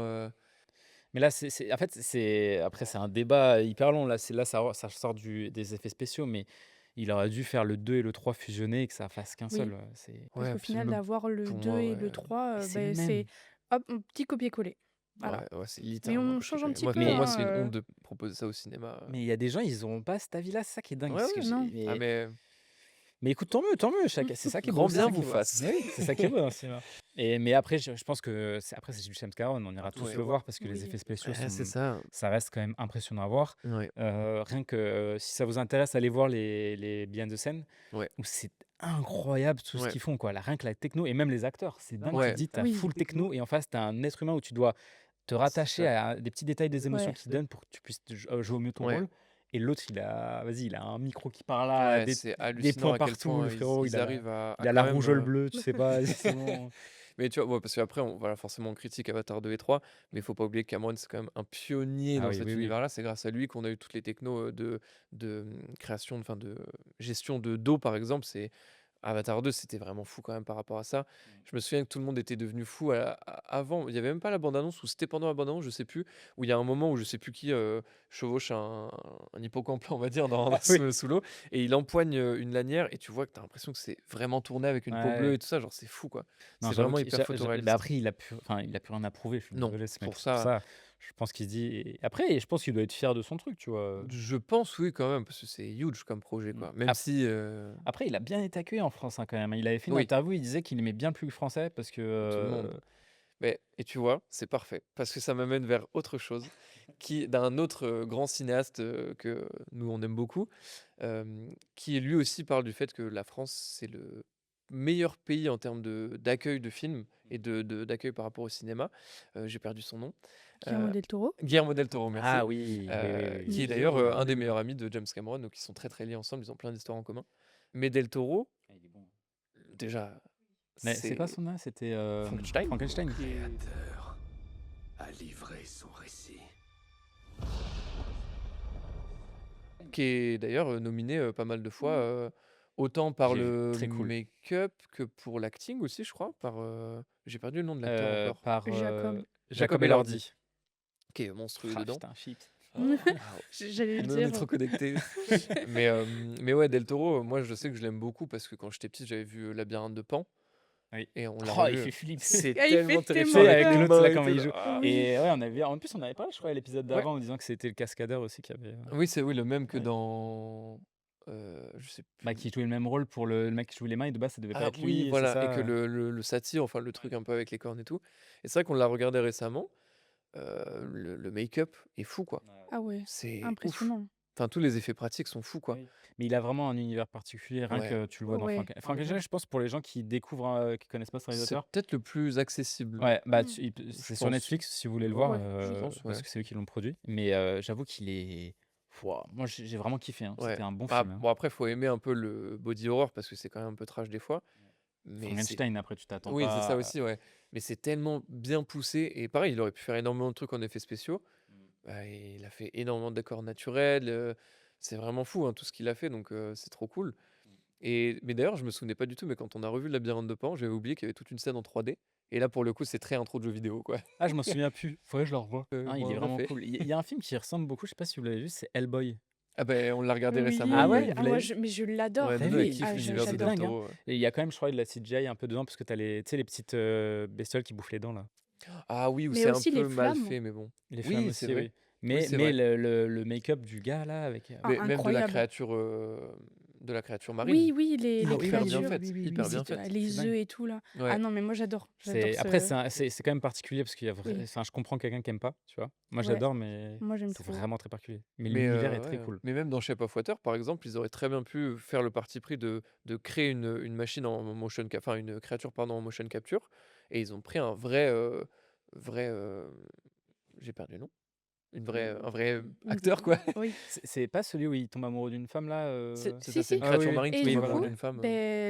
Mais là, en fait, après, c'est un débat hyper long. Là, ça sort des effets spéciaux, mais il aurait dû faire le 2 et le 3 fusionnés et que ça fasse qu'un seul. oui, parce ouais, qu'au puis final, même d'avoir le pour 2 moi, et ouais, le 3, C'est le c'est même. hop, un petit copier-coller. Voilà. ouais, c'est Mais littéralement on change un copier-coller. petit Moi, peu, pour moi, hein, c'est une honte de proposer ça au cinéma. Mais il y a des gens, ils n'auront pas cet avis-là. C'est ça qui est dingue. Ouais, parce que ouais. non. Ah, Mais écoute, tant mieux. C'est ça qui est beau. Grand C'est bien ça qui vous est beau. fasse. Mais oui, c'est ça qui est beau dans le cinéma. Mais après, je pense que après, c'est du James Cameron. On ira tous Ouais. le voir parce que les Oui. effets spéciaux, Ouais, c'est ça. ça reste quand même impressionnant à voir. Ouais. Rien que si ça vous intéresse, allez voir les behind the scènes Ouais. où c'est incroyable tout ce Ouais. qu'ils font, quoi. Rien que la techno et même les acteurs, c'est dingue. Tu Ouais. te dis, t'as Oui. full techno et en face, t'as un être humain où tu dois te rattacher ça. à des petits détails des émotions Ouais. qu'ils donnent pour que tu puisses jouer au mieux ton Ouais. rôle. Et l'autre, il a un micro qui parle là, Ouais, c'est des hallucinant points à quel partout, point le frérot, ils arrivent à il a la quand même, rougeole bleue, tu sais pas. C'est bon. Mais tu vois, ouais, parce qu'après, voilà, forcément, on critique Avatar 2 et 3, mais il faut pas oublier que Cameron, c'est quand même un pionnier Ah dans oui, cet oui, oui. univers-là. C'est grâce à lui qu'on a eu toutes les technos création, enfin de gestion d'eau, par exemple. Avatar 2, c'était vraiment fou quand même par rapport à ça. Je me souviens que tout le monde était devenu fou avant. Il y avait même pas la bande-annonce, ou c'était pendant la bande-annonce, je sais plus, où il y a un moment où je sais plus qui chevauche un hippocampe, on va dire, Ah oui. sous l'eau, et il empoigne une lanière, et tu vois que tu as l'impression que c'est vraiment tourné avec une peau bleue Ouais. et tout ça. Genre, c'est fou, quoi. Non, C'est j'avoue vraiment que hyper bah, photoréaliste. après, il a plus rien à prouver. Je suis Non, désolé, ce mec. pour C'est pour ça, ça, je pense qu'il se dit. Après, je pense qu'il doit être fier de son truc, tu vois. je pense, oui, quand même, parce que c'est huge comme projet, Mm. quoi. Même si. Après, il a bien été accueilli en France, hein, quand même. Il avait fait une Oui, interview, il disait qu'il aimait bien le public français parce que. tout le monde. Et tu vois, c'est parfait, parce que ça m'amène vers autre chose, d'un autre grand cinéaste que nous on aime beaucoup, qui lui aussi parle du fait que la France c'est le meilleur pays en termes d'accueil de films et d'accueil par rapport au cinéma. J'ai perdu son nom. Guillermo Euh, del Toro. Guillermo del Toro, merci. Ah oui, oui, oui, oui. Qui est d'ailleurs un des meilleurs amis de James Cameron, donc ils sont très très liés ensemble, ils ont plein d'histoires en commun. Mais del Toro, Ah, il est bon. déjà, Mais c'est quoi c'est son nom? C'était Frankenstein. Frankenstein. Créateur a livré son récit. Qui est d'ailleurs nominé pas mal de fois, autant par J'ai vu, le très cool. make-up que pour l'acting aussi, je crois. J'ai perdu le nom de l'acteur encore. Par Jacob. Jacob Elordi. Qui est monstrueux Ah dedans. putain, shit. J'allais le On est dire. trop connectés. mais ouais, Del Toro, moi je sais que je l'aime beaucoup parce que quand j'étais petit, j'avais vu Labyrinthe de Pan Oui. et on l'a Oh, il revu. fait flipper. C'est Ah, il tellement fait terrifiant Tu sais, tellement avec peur. l'autre, là, et comment il tout, joue. ah. Et ouais, en plus, on avait parlé, je crois, à l'épisode Ouais. d'avant, en disant que c'était le cascadeur aussi qui avait. Oui, c'est le même que Ouais. dans. Je sais Bah, plus. qui jouait le même rôle pour le mec qui jouait les mains, et de base, ça devait pas Ah être oui, lui, c'est voilà, et que ça. le satyre, enfin le truc un peu avec les cornes et tout. Et c'est vrai qu'on l'a regardé récemment. Le make-up est fou, quoi. Ah ouais, C'est ouf. impressionnant. Enfin, tous les effets pratiques sont fous, quoi. Oui. Mais il a vraiment un univers particulier, rien Ouais. que tu le vois dans Ouais. Frankenstein, je pense, pour les gens qui découvrent, qui connaissent pas ce C'est réalisateur. peut-être le plus accessible. Ouais, bah, Mm. c'est sur pense. Netflix si vous voulez le voir, Ouais, je pense, parce ouais. que c'est eux qui l'ont produit. Mais j'avoue qu'il est. Pouah, moi, j'ai vraiment kiffé, hein. Ouais. C'était un bon Bah, film, hein. bon, après, faut aimer un peu le body horror parce que c'est quand même un peu trash des fois. Mais c'est. Frankenstein, après, tu t'attends Oui, c'est ça pas. aussi, ouais. Mais c'est tellement bien poussé. Et pareil, il aurait pu faire énormément de trucs en effets spéciaux. Bah, il a fait énormément de décors naturels. C'est vraiment fou, hein, tout ce qu'il a fait. Donc, c'est trop cool. Mais d'ailleurs, je me souvenais pas du tout, mais quand on a revu le Labyrinthe de Pan, j'avais oublié qu'il y avait toute une scène en 3D. Et là, pour le coup, c'est très intro de jeu vidéo, quoi. Ah, je m'en souviens plus. Faudrait que je le revoie. Il Moi, est on l'a vraiment fait. cool. Il y a un film qui ressemble beaucoup, je sais pas si vous l'avez vu, c'est Hellboy. Ah ben, on l'a regardé Oui. récemment. Ah ouais, avec Ah, Blaine. mais je l'adore. Ouais, T'as Dodo, vu elle kiffe Ah, l'univers de c'est Del dingue, hein. Toro. Ouais. Et il y a quand même, je crois, de la CGI un peu dedans, parce que t'as les, tu sais, les petites bestioles qui bouffent les dents, là. Ah oui, où Mais c'est un aussi les peu mal flammes. fait, mais bon. Les Oui, flammes c'est aussi, vrai. oui. Mais, c'est mais vrai. le make-up du gars, là, avec. Ah, Mais même incroyable. de la créature marine. Oui, les Ah oui, Hyper bien créatures. faite, oui, hyper bien C'est- faite. Les C'est dingue. œufs et tout, là. Ah Ouais. non, mais moi, j'adore. Après, c'est quand même particulier, parce qu'il y a Oui. enfin, je comprends quelqu'un qui aime pas, tu vois. Moi, Ouais. j'adore, mais Moi, j'aime c'est trop. vraiment très particulier. Mais Mais l'univers est très ouais, cool. mais même dans Shape of Water, par exemple, ils auraient très bien pu faire le parti pris de créer une machine en motion enfin une créature pardon, en motion capture, et ils ont pris un vrai j'ai perdu le nom. Un vrai acteur, quoi. Oui. C'est pas celui où il tombe amoureux d'une femme, là C'est Si, ça, c'est une si. Ah créature oui, marine Et qui oui, tombe du amoureux coup, d'une femme.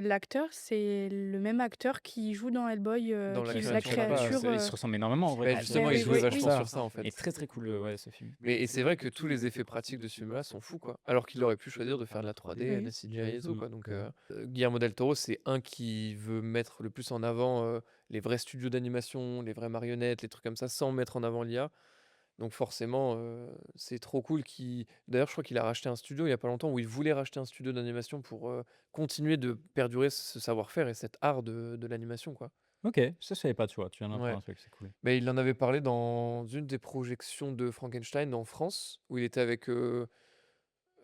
l'acteur, c'est le même acteur qui joue dans Hellboy, Dans la qui joue Je la sais pas, créature. ils se ressemblent énormément, en vrai. Bah, quand justement, même. il oui, jouait oui, vachement oui. sur ça, en fait. Et très très cool, ouais, ce film. Et c'est vrai que tous les effets pratiques de ce film-là sont fous, quoi. Alors qu'il aurait pu choisir de faire de la 3D, de la Oui. CGI et tout, quoi. Donc, Ouais. Guillermo del Toro, c'est un qui veut mettre le plus en avant les vrais studios d'animation, les vraies marionnettes, les trucs comme ça, sans mettre en avant l'IA. Donc forcément, c'est trop cool. D'ailleurs, je crois qu'il a racheté un studio il y a pas longtemps, où il voulait racheter un studio d'animation pour continuer de perdurer ce savoir-faire et cet art de l'animation, quoi. Ok, ça, je savais pas, tu vois. Tu viens d'apprendre Ouais. un truc, c'est cool. Mais il en avait parlé dans une des projections de Frankenstein en France, où il était avec,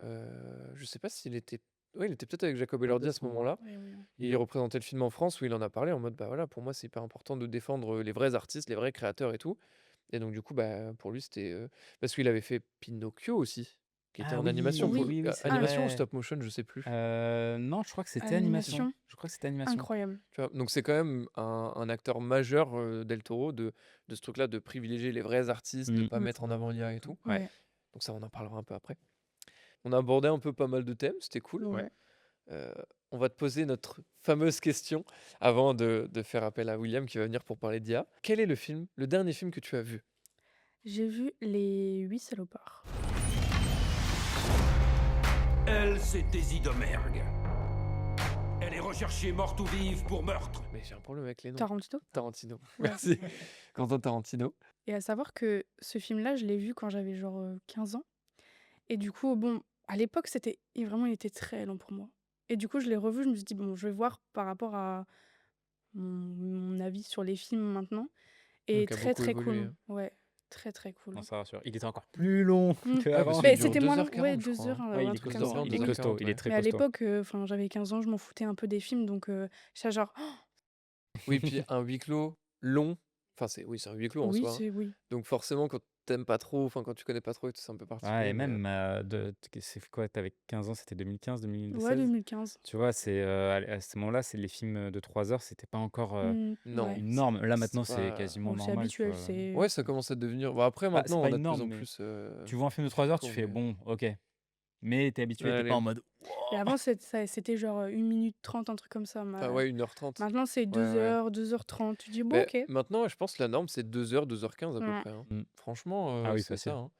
je sais pas s'il était, ouais, il était peut-être avec Jacob Elordi à ce moment-là. Oui, oui. Et il représentait le film en France, où il en a parlé en mode, bah voilà, pour moi c'est hyper important de défendre les vrais artistes, les vrais créateurs et tout. Et donc du coup, bah pour lui c'était parce qu'il avait fait Pinocchio aussi, qui était Ah en oui, animation pour oui, c'est animation ou vrai. stop motion, je sais plus. Non, je crois que c'était animation. Animation. Je crois que c'était animation. Incroyable. Tu vois, donc c'est quand même un acteur majeur Del Toro de ce truc-là de privilégier les vrais artistes, de Mm. pas mettre en avant l'IA et tout. Ouais. Ouais. Donc ça, on en parlera un peu après. On a abordé un peu pas mal de thèmes, c'était cool. Ouais. on va te poser notre fameuse question avant de faire appel à William qui va venir pour parler d'IA. Quel est le dernier film que tu as vu? J'ai vu Les 8 salopards. Elle, c'est Daisy Domergue. Elle est recherchée morte ou vive pour meurtre. Mais j'ai un problème avec les noms. Tarantino. Tarantino. Ouais. Merci. Quentin Tarantino. Et à savoir que ce film-là, je l'ai vu quand j'avais genre 15 ans. Et du coup, bon, à l'époque, il était très lent pour moi. Et du coup, je l'ai revu, je me suis dit, bon, je vais voir par rapport à mon avis sur les films maintenant. Et Donc, a très, beaucoup très évolué. cool. Ouais, très, très cool. Non, ça rassure. Il était encore plus long Mm. Ah, parce qu'avant. qu'il Mais dure c'était moins long, 2h40, ouais, je 2 crois. heures, Hein. Ouais, un il est truc comme costaud. ça. Il est costaud. Il est très Mais à costaud. l'époque, j'avais 15 ans, je m'en foutais un peu des films, donc j'étais genre, Oui, puis un huis clos long. Enfin, c'est un huis clos en oui, soi. Hein. oui. Donc forcément, quand t'aimes pas trop, enfin quand tu connais pas trop, c'est un peu Ouais, particulier. et Mais même, c'est quoi, t'avais 15 ans, c'était 2015, Ouais, 2016? 2015. Tu vois, à ce moment-là, c'est les films de 3 heures, c'était pas encore non, Ouais. une norme. Là, c'est maintenant, c'est pas. quasiment Bon, c'est normal, tu habituel, vois. c'est. Ouais, ça commence à devenir. Bon, après, Bah, c'est maintenant, pas on a une de plus norme, en mais plus. tu vois un film de 3 heures, tu court, fais mais- bon, ok. Mais t'es habitué, t'es Allez. pas en mode. Et avant, c'était genre 1 minute 30, un truc comme ça. Enfin, ouais, 1h30. Maintenant, c'est 2 Ouais, ouais. heures, 2h30. Tu dis, bon, Mais ok. maintenant, je pense que la norme, c'est 2h, 2h15 à peu Ouais. près. Hein. Mm. Franchement, Ah oui, c'est facile. ça. Hein.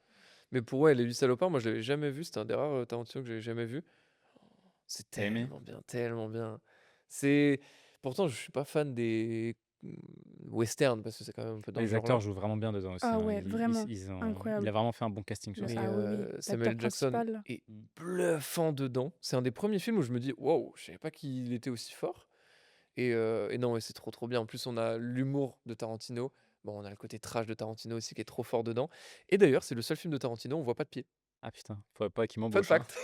Mais pour ouais, Les 8 salopards, moi, je l'avais jamais vu. C'était un des rares Tarantino que j'avais jamais vu. C'est T'as aimé? tellement bien, tellement bien. C'est. Pourtant, je suis pas fan des westerns parce que c'est quand même un peu dans Les ce genre-là. acteurs jouent vraiment bien dedans aussi. Ah hein. ouais, vraiment, Il incroyable. a vraiment fait un bon casting sur Le- ça. Mais Ah oui, oui. Samuel L'acteur Jackson principal. est bluffant dedans. C'est un des premiers films où je me dis, waouh, je savais pas qu'il était aussi fort. Et non, ouais, c'est trop trop bien. En plus, on a l'humour de Tarantino. Bon, on a le côté trash de Tarantino aussi qui est trop fort dedans. Et d'ailleurs, c'est le seul film de Tarantino où on voit pas de pied. Ah putain, faudrait pas qu'il Fun m'embauche. hein. fact.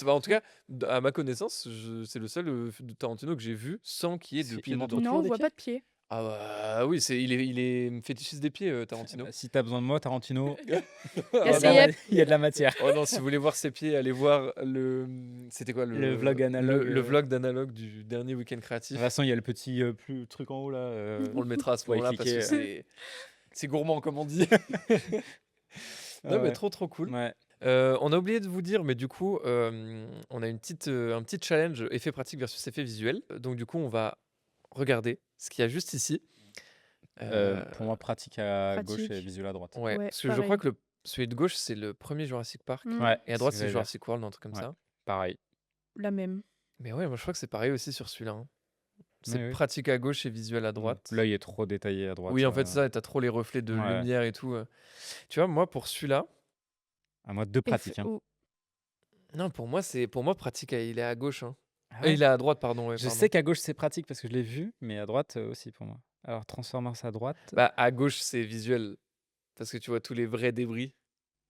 En tout cas, à ma connaissance, c'est le seul film de Tarantino que j'ai vu sans qu'il y ait de Si, pieds il dedans. montre Non, toujours on des voit pieds pas de pied. Ah bah oui, il est fétichiste des pieds, Tarantino. Si t'as besoin de moi, Tarantino, Y a Ah ses non. yep. il y a de la matière. Oh non, si vous voulez voir ses pieds, allez voir c'était quoi Le vlog analogue, le vlog d'analogue du dernier week-end De créatif. toute façon, il y a le petit truc en haut là. On le mettra à ce Faut y moment-là parce que cliquer. c'est gourmand comme on dit. Non, mais ouais. trop trop cool. Ouais. On a oublié de vous dire, mais du coup, on a un petit challenge effet pratique versus effet visuel. Donc du coup, on va regarder ce qu'il y a juste ici. Pour moi, pratique à gauche et Pratique. visuel à droite. Ouais, Ouais, parce que je crois pareil. que celui de gauche, c'est le premier Jurassic Park. Mm. Ouais, Et à c'est droite, ce que c'est j'allais dire. Jurassic World, un truc comme Ouais. ça. Pareil. La même. Mais ouais, moi je crois que c'est pareil aussi sur celui-là. Hein. C'est Oui, oui. pratique à gauche et visuel à droite. L'œil est trop détaillé à droite. Oui, en fait, c'est ça, t'as trop les reflets de Ouais. lumière et tout. Tu vois, moi, pour celui-là, À moi, deux pratiques. Hein. non, pour moi, pratique, il est à gauche. Hein. Ah ouais. Il est à droite, pardon. Ouais, Je pardon. sais qu'à gauche, c'est pratique parce que je l'ai vu, mais à droite aussi pour moi. Alors, Transformers à droite. Bah, à gauche, c'est visuel. Parce que tu vois tous les vrais débris.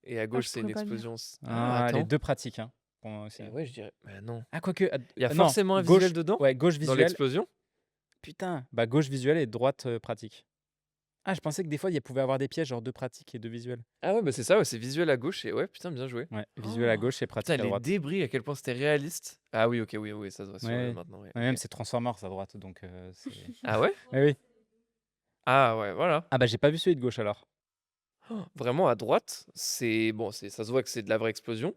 Et à gauche, je c'est une pourrais pas dire. explosion. Ah, les attends. deux pratiques. Hein, pour moi aussi. Ouais, je dirais. Bah non. Ah, quoique. Il y a non, forcément un gauche, visuel dedans Ouais, gauche dans visuel. l'explosion. Putain. Bah, gauche visuel et droite pratique. Ah, je pensais que des fois, il pouvait avoir des pièges, genre deux pratiques et deux visuels. Ah ouais, bah c'est ça, ouais, c'est visuel à gauche. Et ouais, putain, bien joué. Ouais, visuel à Oh, gauche et pratique Putain, à les droite. débris, à quel point c'était réaliste. Ah oui, ok, oui, ça se voit sur Ouais. maintenant. Ouais, Ouais, même ok. c'est Transformers à droite, donc c'est. Ah ouais Oui, oui. Ah ouais, voilà. Ah, bah, j'ai pas vu celui de gauche alors. Vraiment, à droite, ça se voit que c'est de la vraie explosion.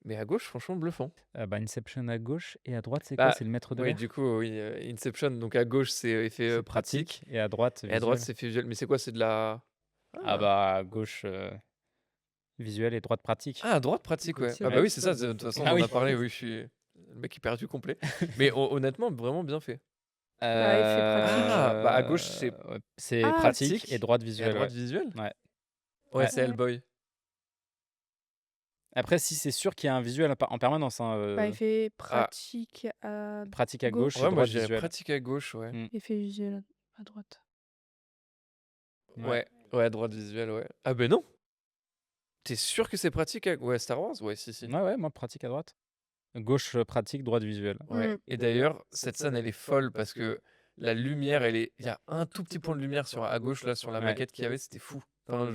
Mais à gauche, franchement, bluffant. Bah, Inception à gauche et à droite, c'est Bah, quoi? C'est le maître de Oui, l'air? du coup, oui, Inception. Donc à gauche, c'est effet C'est pratique. et à droite, Et à droite, visuel. c'est fait visuel. Mais c'est quoi? C'est de la. Ah bah, à gauche, visuel et droite pratique. Ah, à droite, pratique, ouais. C'est Ah bah vrai oui, que c'est ça ça. De toute façon, Ah on oui. en a parlé. Oui, je suis le mec est perdu complet. Mais honnêtement, vraiment bien fait. effet pratique. Ah, bah à gauche, c'est c'est Ah, pratique pratique et droite et à visuel, droite ouais. visuel. Ouais. Ouais, Ouais. c'est Hellboy. Après, si c'est sûr qu'il y a un visuel en permanence, hein, Bah, effet pratique à pratique à gauche. gauche et Ouais, moi droite je dirais visuel. pratique à gauche, ouais. Mm. effet visuel à droite. Ouais, ouais, à droite visuel, ouais. Ah ben non. T'es sûr que c'est pratique à... Ouais, Star Wars? Ouais, si. Ouais, moi, pratique à droite. Gauche pratique, droite visuel. Ouais. Mm. Et d'ailleurs, cette scène, elle est folle parce que la lumière, il y a un tout petit point de lumière à gauche, là, sur la Ouais. maquette qu'il y avait, c'était fou. Enfin,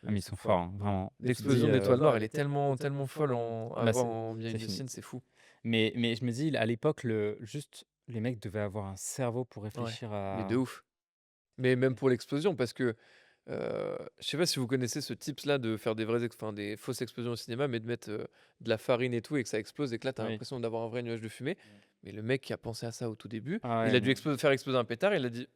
Ah, mais ils sont forts, hein, vraiment. L'explosion Tu dis, d'étoiles noires, elle est tellement folle à Bah, voir en behind c'est the fini. scenes, c'est fou. Mais je me dis, à l'époque, juste les mecs devaient avoir un cerveau pour réfléchir Mais à. de ouf. Mais même pour l'explosion, parce que Je sais pas si vous connaissez ce tips-là de faire des fausses explosions au cinéma, mais de mettre de la farine et tout et que ça explose et que là, tu as Oui. l'impression d'avoir un vrai nuage de fumée. Mais le mec qui a pensé à ça au tout début, Ah il ouais, a dû mais faire exploser un pétard. Il a dit,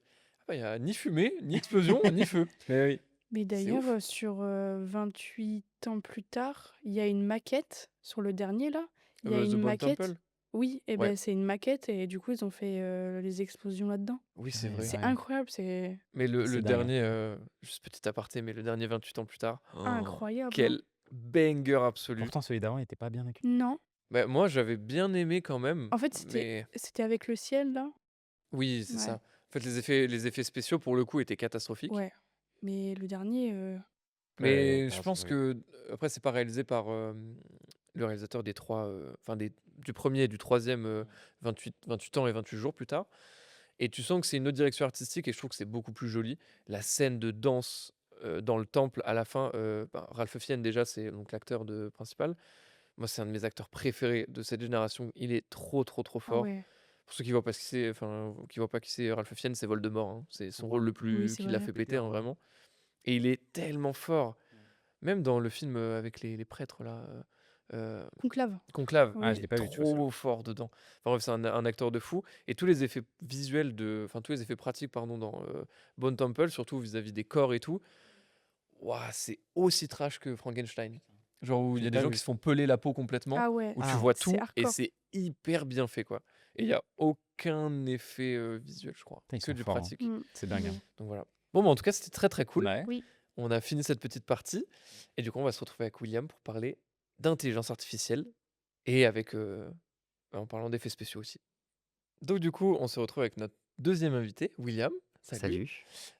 ah bah, il n'y a ni fumée, ni explosion, ni feu. mais oui. Mais C'est d'ailleurs, ouf. sur 28 ans plus tard, il y a une maquette sur le dernier là. Il y a The une Bone maquette. Temple? Oui, et Ouais. ben c'est une maquette et du coup ils ont fait les explosions là-dedans. Oui, c'est Ouais, vrai. C'est ouais. incroyable, c'est Mais le C'est dingue, hein. dernier, juste petit aparté, mais le dernier 28 ans plus tard, incroyable, hein. quel banger absolu. Pourtant, celui d'avant, il était pas bien accueilli. Non, Bah, moi, j'avais bien aimé quand même, en fait mais c'était avec le ciel là. oui, c'est Ouais, ça. En fait, les effets spéciaux, pour le coup, étaient catastrophiques. ouais. Mais le dernier, Ouais, Mais t'as je raison, pense oui. que, après, c'est pas réalisé par le réalisateur des trois, enfin, du premier et du troisième, 28 ans et 28 jours plus tard. Et tu sens que c'est une autre direction artistique et je trouve que c'est beaucoup plus joli. La scène de danse dans le temple à la fin, Ralph Fiennes, déjà, c'est donc l'acteur principal. Moi, c'est un de mes acteurs préférés de cette génération. Il est trop, trop, trop ah fort. ouais, Pour ceux qui voient pas qui c'est, enfin, qui voient pas qui c'est Ralph Fiennes, c'est Voldemort, hein. C'est son rôle oui c'est qui l'a vrai. fait péter, hein, vraiment. Et il est tellement fort. Même dans le film avec les prêtres là, Conclave. Conclave, Ah, il je Oui. l'ai est pas vu, tu vois, celui-là. trop fort dedans. Enfin bref, c'est un acteur de fou. Et tous les effets visuels enfin tous les effets pratiques, pardon, dans Bone Temple, surtout vis-à-vis des corps et tout, ouah, c'est aussi trash que Frankenstein. Genre où Je il y l'ai a des pas gens vu. qui se font peler la peau complètement, Ah ouais, où tu Ah, vois c'est tout et hardcore. c'est hyper bien fait quoi. Et il y a aucun effet visuel, je crois, putain, ils que sont du forts, hein. pratique. C'est dingue, hein. Donc voilà. Bon, bah, en tout cas, c'était très très cool. Ouais. Oui. On a fini cette petite partie et du coup, on va se retrouver avec William pour parler d'intelligence artificielle et en parlant d'effets spéciaux aussi. Donc du coup, on se retrouve avec notre deuxième invité, William. Salut.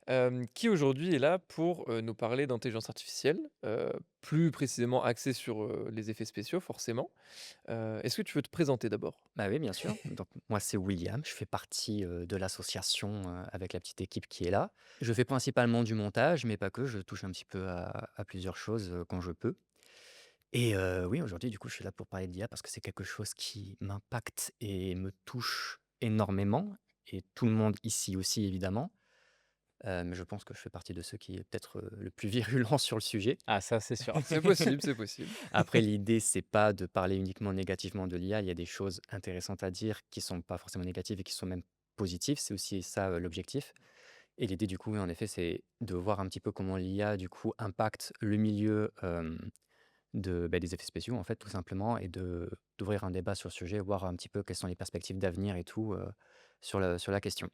Salut. Qui aujourd'hui est là pour nous parler d'intelligence artificielle, plus précisément axé sur les effets spéciaux, forcément. Est-ce que tu veux te présenter d'abord? Bah oui, bien sûr. Donc moi, c'est William. Je fais partie de l'association avec la petite équipe qui est là. Je fais principalement du montage, mais pas que. Je touche un petit peu à plusieurs choses quand je peux. Et oui, aujourd'hui, du coup, je suis là pour parler d'IA parce que c'est quelque chose qui m'impacte et me touche énormément. Et tout le monde ici aussi, évidemment. Mais je pense que je fais partie de ceux qui est peut-être le plus virulent sur le sujet. Ah, ça, c'est sûr. C'est possible, c'est possible. Après, l'idée, c'est pas de parler uniquement négativement de l'IA. Il y a des choses intéressantes à dire qui sont pas forcément négatives et qui sont même positives. C'est aussi ça l'objectif. Et l'idée, du coup, oui, en effet, c'est de voir un petit peu comment l'IA, du coup, impacte le milieu des effets spéciaux, en fait, tout simplement, et d'ouvrir un débat sur le sujet, voir un petit peu quelles sont les perspectives d'avenir et tout sur la question.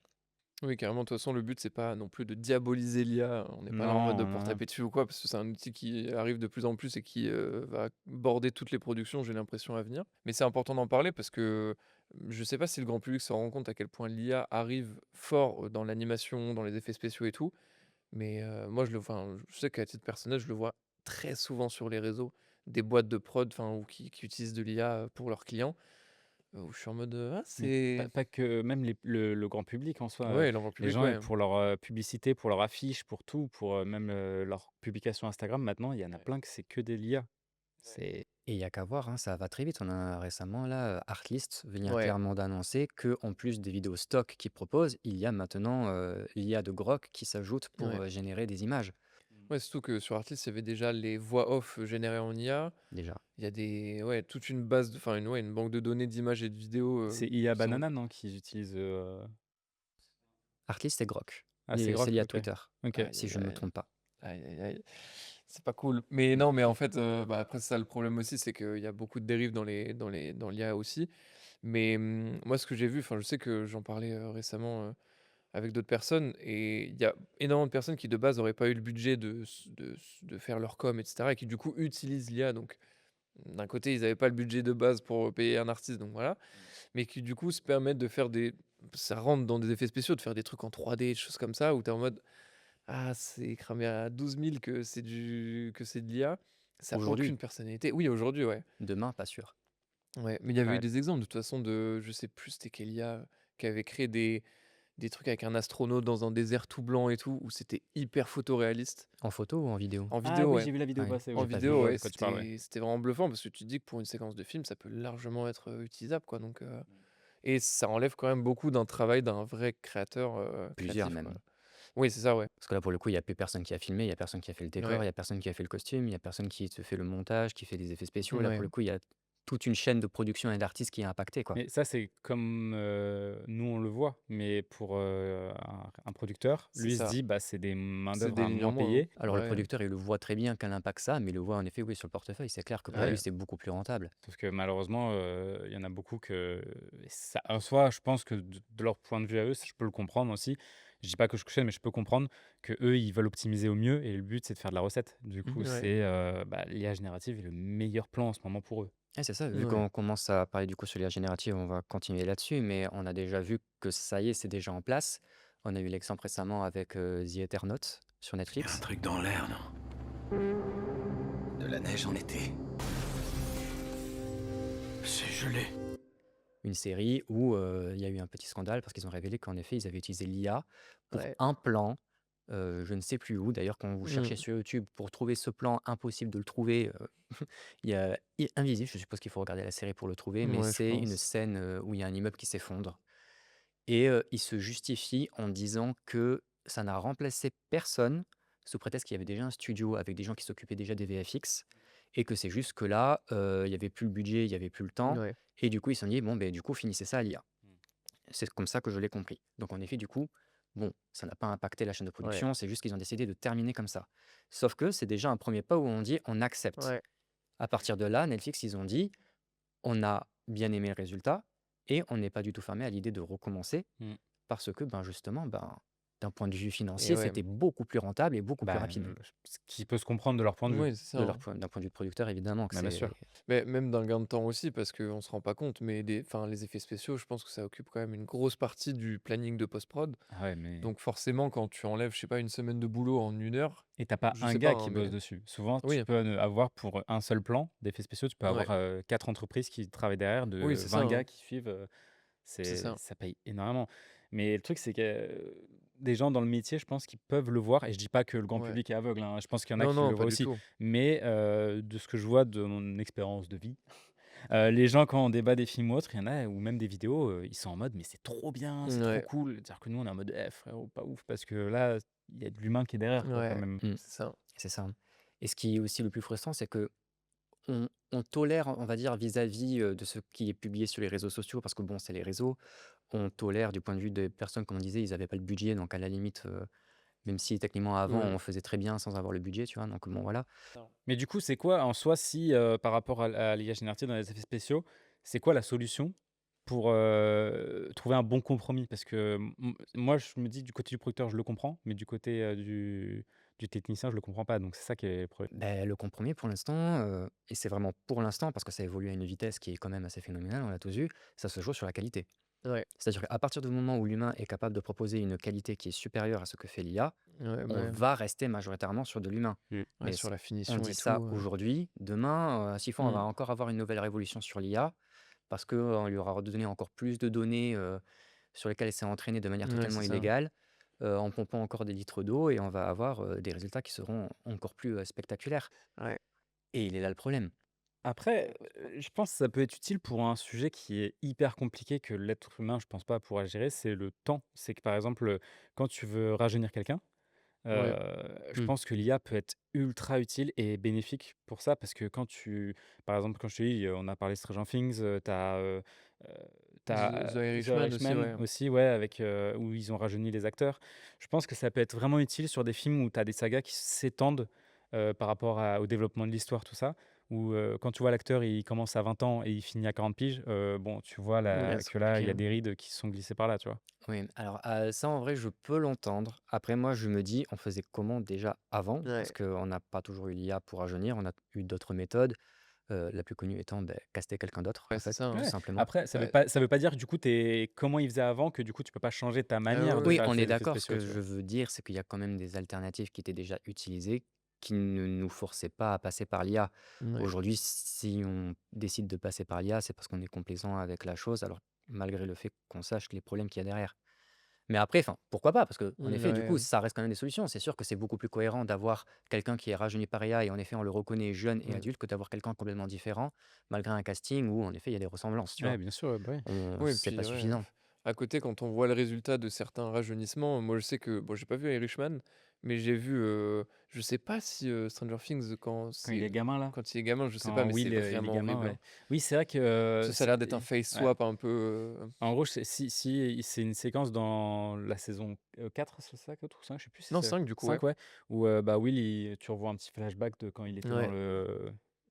Oui, carrément. De toute façon, le but, c'est pas non plus de diaboliser l'IA. On n'est pas là en mode Non, pour non, non. taper dessus ou quoi, parce que c'est un outil qui arrive de plus en plus et qui va border toutes les productions, j'ai l'impression, à venir. Mais c'est important d'en parler parce que je sais pas si le grand public se rend compte à quel point l'IA arrive fort dans l'animation, dans les effets spéciaux et tout. Mais moi, enfin, je sais qu'à titre personnel, je le vois très souvent sur les réseaux, des boîtes de prod, enfin, ou qui utilisent de l'IA pour leurs clients, où je suis en mode, ah, Mais c'est... pas que même le grand public en soi, Ouais, l'envoi les public, gens, ouais. pour leur publicité, pour leur affiche, pour tout, pour même leur publication Instagram, maintenant, il y en a plein que c'est que des l'IA. C'est Et il y a qu'à voir, hein, ça va très vite. On a récemment, là, Artlist venir Ouais. clairement d'annoncer que en plus des vidéos stock qu'ils proposent, il y a maintenant l'IA de Grok qui s'ajoute pour Ouais. générer des images, Ouais, surtout que sur Artlist, il y avait déjà les voix off générées en IA. déjà. Il y a toute une base, enfin, une banque de données d'images et de vidéos c'est IA qui sont... Banana, non, qu'ils utilisent Artlist, c'est Grok. Ah, c'est C'est Grok, l'IA OK. Twitter, OK. Aïe, si aïe, je ne me aïe. trompe pas. Aïe, aïe, aïe. C'est pas cool. Mais non, mais en fait, après, c'est ça le problème aussi, c'est qu'il y a beaucoup de dérives dans l'IA aussi. Mais moi, ce que j'ai vu, enfin, je sais que j'en parlais récemment avec d'autres personnes, et il y a énormément de personnes qui, de base, n'auraient pas eu le budget de faire leur com, etc., et qui, du coup, utilisent l'IA. Donc, d'un côté, ils n'avaient pas le budget de base pour payer un artiste, donc voilà, mais qui, du coup, se permettent de faire ça rentre dans des effets spéciaux, de faire des trucs en 3D, des choses comme ça, où tu es en mode, ah, c'est cramé à 12 000 que c'est de l'IA. Ça n'a Aujourd'hui, aucune personnalité. Oui, aujourd'hui, ouais. demain, pas sûr. Ouais, mais il y avait eu Ouais. des exemples de toute façon je sais plus c'était quelle IA qui avait créé des trucs avec un astronaute dans un désert tout blanc et tout, où c'était hyper photoréaliste. En photo ou en vidéo? En Ah vidéo, oui, ouais. j'ai vu la vidéo Ouais, passer, En oui. j'ai pas Je vu. vidéo, vois ouais, de quoi tu parles, ouais. c'était vraiment bluffant parce que tu te dis que pour une séquence de film, ça peut largement être utilisable, quoi. Donc, et ça enlève quand même beaucoup d'un travail d'un vrai créateur Plusieurs créatif, quoi. même. Oui, c'est ça, ouais. Parce que là, pour le coup, il y a plus personne qui a filmé, il y a personne qui a fait le décor, Ouais. il y a personne qui a fait le costume, il y a personne qui te fait le montage, qui fait des effets spéciaux. Là, pour Ouais. le coup, il y a toute une chaîne de production et d'artistes qui est impactée, quoi. Mais ça, c'est comme, nous, on le voit, mais pour, un producteur, C'est lui, il se ça. dit: «Bah, c'est des C'est main-d'œuvre des à lignes en moins moins, hein. payées». Alors le Ouais. producteur, il le voit très bien quel impact ça a, mais il le voit en effet, oui, sur le portefeuille. C'est clair que pour lui, Ouais. c'est beaucoup plus rentable. Sauf que malheureusement, il y en a beaucoup que ça en soi, je pense que de leur point de vue à eux, je peux le comprendre aussi. Je dis pas que je cautionne, mais je peux comprendre que eux ils veulent optimiser au mieux et le but, c'est de faire de la recette. Du coup, Ouais. c'est, bah, l'IA générative est le meilleur plan en ce moment pour eux. Et c'est ça, vu Ouais. qu'on commence à parler du coup sur l'IA générative, on va continuer là-dessus, mais on a déjà vu que ça y est, c'est déjà en place. On a eu l'exemple récemment avec The Eternaut sur Il y a un Netflix. truc dans l'air, non? De la neige en été. C'est gelé. Une série où il y a eu un petit scandale parce qu'ils ont révélé qu'en effet, ils avaient utilisé l'IA pour Ouais. un plan, je ne sais plus où. D'ailleurs, quand vous cherchez Mmh. sur YouTube pour trouver ce plan, impossible de le trouver. Il y a Invisible, je suppose qu'il faut regarder la série pour le trouver, mais Ouais, je c'est une pense. scène où il y a un immeuble qui s'effondre. Et il se justifie en disant que ça n'a remplacé personne, sous prétexte qu'il y avait déjà un studio avec des gens qui s'occupaient déjà des VFX, et que c'est juste que là, il y avait plus le budget, il y avait plus le temps, Ouais. et du coup, ils se sont dit: «Bon, ben du coup, finissez ça à l'IA». Mmh. C'est comme ça que je l'ai compris. Donc en effet, du coup, bon, ça n'a pas impacté la chaîne de Ouais. production, c'est juste qu'ils ont décidé de terminer comme ça. Sauf que c'est déjà un premier pas où on dit: «On accepte». Ouais. À partir de là, Netflix, ils ont dit: «On a bien aimé le résultat et on n'est pas du tout fermé à l'idée de recommencer». Mmh. Parce que, ben, justement, ben, d'un point de vue Et financier, ouais. c'était beaucoup plus rentable et beaucoup plus Bah, rapide. ce qui peut se comprendre de leur point de vue. Oui, c'est ça, De hein. d'un point de vue de producteur, évidemment que Bah, bien c'est sûr. Mais même d'un gain de temps aussi, parce qu'on se rend pas compte, mais les effets spéciaux, je pense que ça occupe quand même une grosse partie du planning de post-prod. Ah ouais, mais Donc forcément, quand tu enlèves, je sais pas, une semaine de boulot en 1 heure, et tu pas je un sais pas, gars hein, qui bosse mais dessus. Souvent, tu oui, peux avoir pour un seul plan d'effets spéciaux, tu peux ouais, avoir, 4 entreprises qui travaillent derrière, oui, de c'est ça, 20 gars hein, qui suivent, c'est c'est ça. ça paye énormément. Mais le truc, c'est que, des gens dans le métier, je pense qu'ils peuvent le voir et je dis pas que le grand Ouais. public est aveugle, hein. Je pense qu'il y en a Non, qui le non, voient pas du aussi. tout. Mais, de ce que je vois de mon expérience de vie, les gens quand on débat des films ou autres, il y en a ou même des vidéos, ils sont en mode: «Mais c'est trop bien, c'est trop Ouais, cool». C'est-à-dire que nous, on est en mode: «Eh frérot, pas ouf» parce que là, il y a de l'humain qui est derrière quoi, quand ouais, même. mmh, c'est ça. c'est ça. Et ce qui est aussi le plus frustrant, c'est que on tolère, on va dire, vis-à-vis, de ce qui est publié sur les réseaux sociaux, parce que bon, c'est les réseaux. On tolère du point de vue des personnes, comme on disait, ils avaient pas le budget, donc à la limite, même si techniquement avant, Ouais. on faisait très bien sans avoir le budget, tu vois? Donc bon, voilà. Mais du coup, c'est quoi en soi si, par rapport à l'IA générative dans les effets spéciaux, c'est quoi la solution pour, trouver un bon compromis? Parce que moi, je me dis du côté du producteur, je le comprends, mais du côté, du technicien, je le comprends pas, donc c'est ça qui est le problème. Beh, le compromis pour l'instant, et c'est vraiment pour l'instant parce que ça évolue à une vitesse qui est quand même assez phénoménale, on l'a tous vu, ça se joue sur la qualité. Ouais. C'est-à-dire qu'à partir du moment où l'humain est capable de proposer une qualité qui est supérieure à ce que fait l'IA, Ouais, on bah, va rester majoritairement sur de l'humain. Mmh. Mais ouais, sur la on finition dit et ça tout, aujourd'hui, demain, s'il faut, on va mmh. encore avoir une nouvelle révolution sur l'IA parce qu'on lui aura redonné encore plus de données, sur lesquelles elle s'est entraînée de manière Ouais, totalement c'est ça. illégale, en pompant encore des litres d'eau et on va avoir, des résultats qui seront encore plus, spectaculaires. Ouais. Et il est là le problème. Après, je pense que ça peut être utile pour un sujet qui est hyper compliqué que l'être humain, je pense pas pourra gérer, c'est le temps. C'est que par exemple, quand tu veux rajeunir quelqu'un, Ouais. je Mmh. pense que l'IA peut être ultra utile et bénéfique pour ça parce que quand tu par exemple, quand je te dis, on a parlé de Stranger Things, tu as, The The Irishman aussi, Irishman ouais. aussi, ouais, avec, où ils ont rajeuni les acteurs. Je pense que ça peut être vraiment utile sur des films où tu as des sagas qui s'étendent, par rapport au développement de l'histoire, tout ça. Où, quand tu vois l'acteur, il commence à 20 ans et il finit à 40 piges, bon, tu vois Ouais, là c'est que là, il compliqué, y a hein. des rides qui se sont glissées par là, tu vois? Oui, alors, ça en vrai je peux l'entendre. Après moi je me dis: «On faisait comment déjà avant?» Ouais. parce qu'on n'a pas toujours eu l'IA pour rajeunir, on a eu d'autres méthodes, la plus connue étant, beh, caster quelqu'un d'autre Ouais, en c'est fait, ça, tout hein. Ouais, simplement. après Ouais. ça veut pas dire que du coup tu comment il faisait avant que du coup tu peux pas changer ta Ah manière oui, de oui. Oui, faire on est ces effets d'accord, ce spéciaux, que tu je vois? veux dire, c'est qu'il y a quand même des alternatives qui étaient déjà utilisées, qui ne nous forçaient pas à passer par l'IA. Ouais. Aujourd'hui, si on décide de passer par l'IA, c'est parce qu'on est complaisant avec la chose, alors malgré le fait qu'on sache les problèmes qu'il y a derrière. Mais après, enfin, pourquoi pas? Parce qu'en effet, du coup, Ouais. ça reste quand même des solutions. C'est sûr que c'est beaucoup plus cohérent d'avoir quelqu'un qui est rajeuni par IA et en effet, on le reconnaît jeune et Mmh. adulte que d'avoir quelqu'un complètement différent, malgré un casting où en effet, il y a des ressemblances, tu Ouais, vois? bien sûr, ouais, bah, oui. Oui, C'est pas puis ouais, suffisant. À côté, quand on voit le résultat de certains rajeunissements, moi je sais que bon, j'ai pas vu Irishman, mais j'ai vu, je sais pas si, Stranger Things Quand il est c'est gamin là, quand il est gamin, je sais pas, quand mais c'est Will, il est vraiment gamin, horrible, ouais. hein. Oui, c'est vrai que, Ça a l'air d'être un face ouais. swap un peu, En gros, c'est une séquence dans la saison, 4, c'est ça, 4 ou 5, je sais plus si non c'est 5 du coup, ouais. 5, ouais, où, bah, Will, tu revois un petit flashback de quand il était dans Ouais,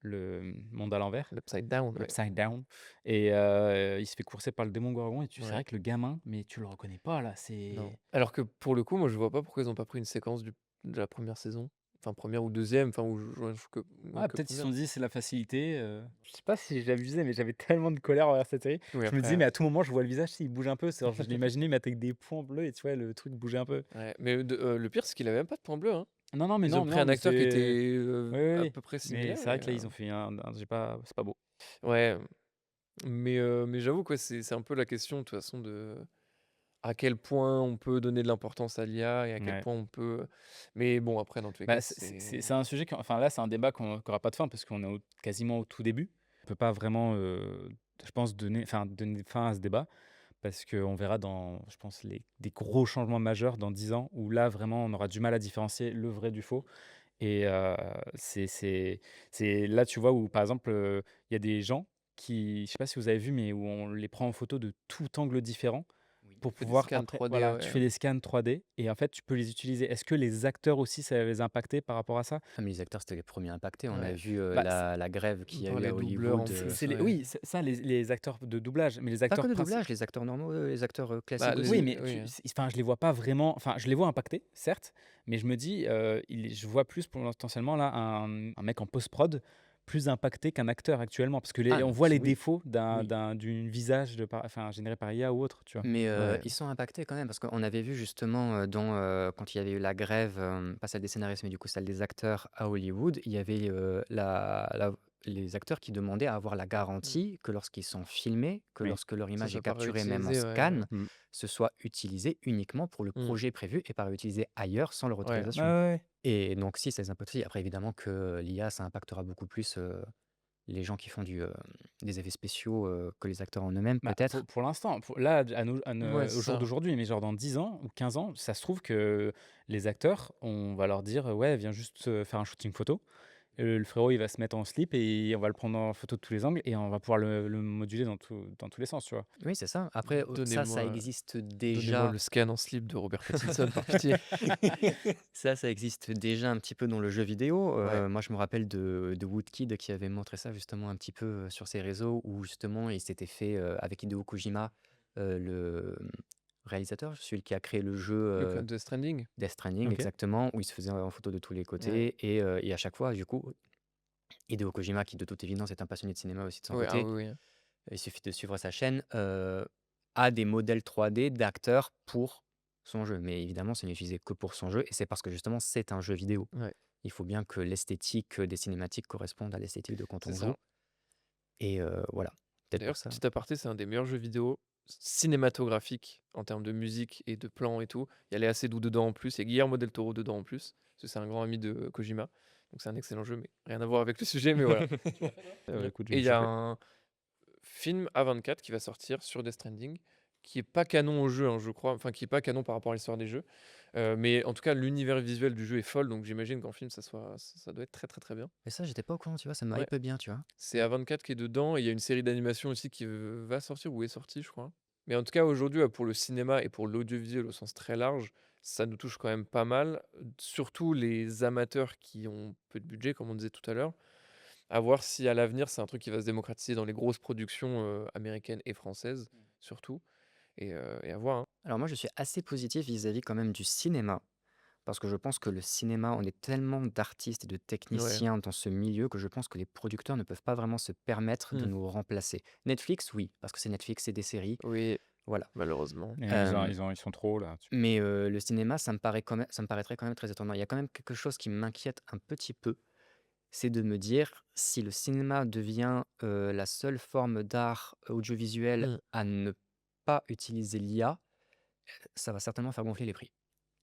le monde à l'envers, l'Upside Down, ouais. l'Upside Down, et il se fait courser par le démon Gorgon, et c'est Ouais, vrai que le gamin, mais tu le reconnais pas là, non. c'est Alors que pour le coup, moi je vois pas pourquoi ils ont pas pris une séquence de la première saison. Enfin première ou deuxième, enfin ou je que ah, que peut-être ils se sont première. dit: «C'est la facilité», je sais pas si j'abusais, mais j'avais tellement de colère envers cette série. Oui Je me disais: «Mais après, à tout moment, je vois le visage, tu il bouge un peu», c'est genre je l'imaginais, mais avec des points bleus et tu vois, le truc bougeait un peu. ouais, mais le pire c'est qu'il avait même pas de point bleu, hein. Non, non, mais Ils ont non, pris non, un mais acteur qui c'est était, oui, oui, à oui, peu près mais similaire c'est vrai et que là, ils ont fait j'ai pas c'est pas beau. ouais, mais j'avoue quoi, c'est un peu la question de toute façon de à quel point on peut donner de l'importance à l'IA et à quel Ouais. point on peut mais bon après dans tous les cas Bah, c'est c'est un sujet enfin là, c'est un débat qui aura pas de fin parce qu'on est quasiment au tout début. On peut pas vraiment, je pense donner fin à ce débat parce qu'on verra dans, je pense, des gros changements majeurs dans 10 ans où là, vraiment, on aura du mal à différencier le vrai du faux. Et c'est c'est c'est là, tu vois, où par exemple, il y a des gens qui, je sais pas si vous avez vu, mais où on les prend en photo de tout angle différent Oui. pour fait des pouvoir scans après 3D, voilà, tu ouais. fais des scans 3D et en fait, tu peux les utiliser. Est-ce que les acteurs aussi, ça les a impactés par rapport à ça? Ah, mais les acteurs, c'était les premiers impactés. On a Ouais, vu Bah, la grève qu'il y a par eu les à doubleurs Hollywood. en plus, c'est les ouais. oui, c'est ça, les acteurs de doublage, mais les Pas que acteurs de principaux. doublage, les acteurs normaux, les acteurs Bah classiques Oui, aussi. mais oui, hein. enfin, je les vois pas vraiment, enfin, je les vois impactés, certes, mais je me dis, je vois plus potentiellement là un mec en post-prod plus impacté qu'un acteur actuellement, parce que Ah, on voit les oui, défauts oui. d'une visage enfin, généré par IA ou autre, tu vois. Mais Ouais. ils sont impactés quand même parce qu'on avait vu justement, quand il y avait eu la grève, pas celle des scénaristes, mais du coup celle des acteurs à Hollywood, il y avait, les acteurs qui demandaient à avoir la Mmh. garantie que lorsqu'ils sont filmés, que Oui. lorsque leur Ça image est soit pas capturée même en réutilisé, ouais, scan, ouais. Mmh. ce soit utilisé uniquement pour le Mmh. projet prévu et pas réutilisé ailleurs sans leur Ouais. Ouais, autorisation. ouais, ouais. Et donc si, ça les impacte aussi. Après évidemment que l'IA, ça impactera beaucoup plus, les gens qui font des effets spéciaux, que les acteurs en eux-mêmes Bah, peut-être. pour l'instant, là, Ouais, au c'est jour ça. d'aujourd'hui, mais genre dans 10 ans ou 15 ans, ça se trouve que les acteurs, on va leur dire: «Ouais, viens juste, faire un shooting photo». Le frérot, il va se mettre en slip et on va le prendre en photo de tous les angles et on va pouvoir le moduler dans tous les sens, tu vois? Oui, c'est ça. Après, ça Donnez-moi existe donnez-moi déjà. le scan en slip de Robert Pattinson par pitié. Ça existe déjà un petit peu dans le jeu vidéo. Ouais. Moi, je me rappelle de Woodkid qui avait montré ça justement un petit peu sur ses réseaux où justement il s'était fait avec Hideo Kojima, le réalisateur, celui qui a créé le jeu Le code de Stranding? Death Stranding, OK. exactement, où il se faisait en photo de tous les Ouais. côtés. Et à chaque fois, du coup, Hideo Kojima, qui de toute évidence est un passionné de cinéma aussi de son Ouais, ah côté, oui, oui. il suffit de suivre sa chaîne, a des modèles 3D d'acteurs pour son jeu. Mais évidemment, ce n'est utilisé que pour son jeu et c'est parce que justement c'est un jeu vidéo. Ouais, Il faut bien que l'esthétique des cinématiques corresponde à l'esthétique de quand c'est on ça. joue et voilà, peut-être pour D'ailleurs, ça. petit aparté, c'est un des meilleurs jeux vidéo cinématographiques en termes de musique et de plans et tout. Il y a Léa Seydoux dedans en plus, il y a Guillermo del Toro dedans en plus, parce que c'est un grand ami de Kojima. Donc c'est un excellent jeu, mais rien à voir avec le sujet, mais voilà. Écoute, je Et vais il y a choper. un film A24 qui va sortir sur Death Stranding, qui est pas canon au jeu, hein, je crois, enfin qui est pas canon par rapport à l'histoire des jeux. Mais en tout cas, l'univers visuel du jeu est folle, donc j'imagine qu'en film, ça doit être très très très bien. Mais ça, j'étais pas au courant, tu vois, ça me Ouais, hype bien, tu vois. c'est A24 qui est dedans, et il y a une série d'animation aussi qui va sortir ou est sortie, je crois. Mais en tout cas, aujourd'hui, ouais, pour le cinéma et pour l'audiovisuel au sens très large, ça nous touche quand même pas mal. Surtout les amateurs qui ont peu de budget, comme on disait tout à l'heure. À voir si à l'avenir, c'est un truc qui va se démocratiser dans les grosses productions américaines et françaises, surtout. Et à voir, hein. Alors moi, je suis assez positif vis-à-vis quand même du cinéma. Parce que je pense que le cinéma, on est tellement d'artistes et de Ouais. techniciens dans ce milieu que je pense que les producteurs ne peuvent pas vraiment se permettre de Hmm. nous remplacer. Netflix, oui, parce que c'est Netflix, c'est des séries, Oui, voilà. malheureusement. Et Euh, ils sont trop là. mais le cinéma, ça me paraîtrait quand même très étonnant. Il y a quand même quelque chose qui m'inquiète un petit peu, c'est de me dire si le cinéma devient la seule forme d'art audiovisuel Hmm. à ne pas utiliser l'IA, ça va certainement faire gonfler les prix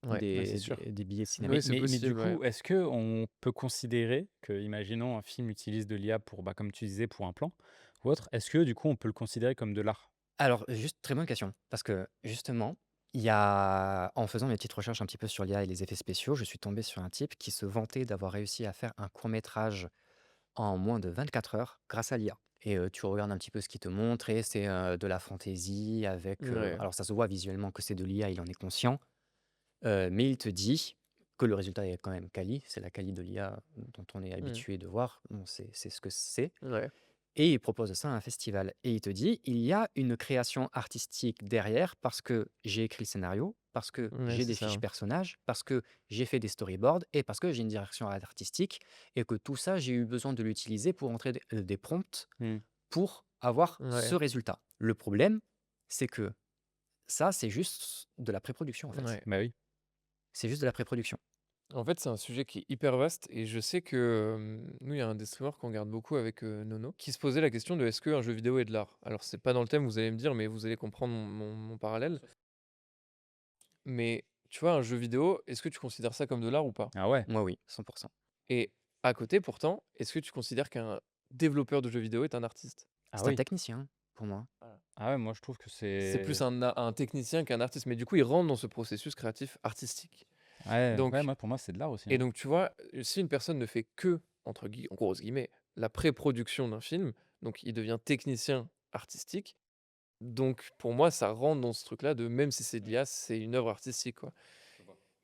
Ouais, Ouais, c'est des, sûr. des billets de cinéma. oui, c'est Mais du possible, ouais. coup, est-ce que on peut considérer que, imaginons un film utilise de l'IA pour, bah, comme tu disais, pour un plan ou autre, est-ce que du coup on peut le considérer comme de l'art? Alors, juste très bonne question, parce que justement, en faisant mes petites recherches un petit peu sur l'IA et les effets spéciaux, je suis tombé sur un type qui se vantait d'avoir réussi à faire un court-métrage en moins de 24 heures grâce à l'IA. Et tu regardes un petit peu ce qu'il te montre et c'est de la fantaisie avec... Ouais. alors ça se voit visuellement que c'est de l'IA, il en est conscient, mais il te dit que le résultat est quand même quali, c'est la quali de l'IA dont on est Mmh. habitué de voir, bon, c'est ce que c'est. Ouais. Et il propose ça à un festival. Et il te dit, il y a une création artistique derrière parce que j'ai écrit le scénario, parce que Ouais, j'ai c'est des ça, fiches hein. personnages, parce que j'ai fait des storyboards et parce que j'ai une direction artistique et que tout ça, j'ai eu besoin de l'utiliser pour entrer des prompts Mmh. pour avoir ce Ouais. résultat. Le problème, c'est que ça, c'est juste de la pré-production en fait. Ouais. Bah oui. C'est juste de la pré-production. En fait, c'est un sujet qui est hyper vaste et je sais que nous, il y a un des streamers qu'on regarde beaucoup avec Nono qui se posait la question de est-ce qu'un jeu vidéo est de l'art? Alors, c'est pas dans le thème, vous allez me dire, mais vous allez comprendre mon parallèle. Mais tu vois, un jeu vidéo, est-ce que tu considères ça comme de l'art ou pas? Ah ouais. Moi, oui, 100%. Et à côté, pourtant, est-ce que tu considères qu'un développeur de jeux vidéo est un artiste? Ah C'est un oui. technicien pour moi. Ah ouais, moi je trouve que C'est plus c'est. un technicien qu'un artiste, mais du coup, il rentre dans ce processus créatif artistique. Ouais, ouais, Donc, moi pour moi c'est de l'art aussi, et hein. donc, tu vois, si une personne ne fait que, en grosses guillemets, la pré-production d'un film, donc il devient technicien artistique. Donc, pour moi, ça rentre dans ce truc-là de même si c'est de l'IA, c'est une œuvre artistique, quoi.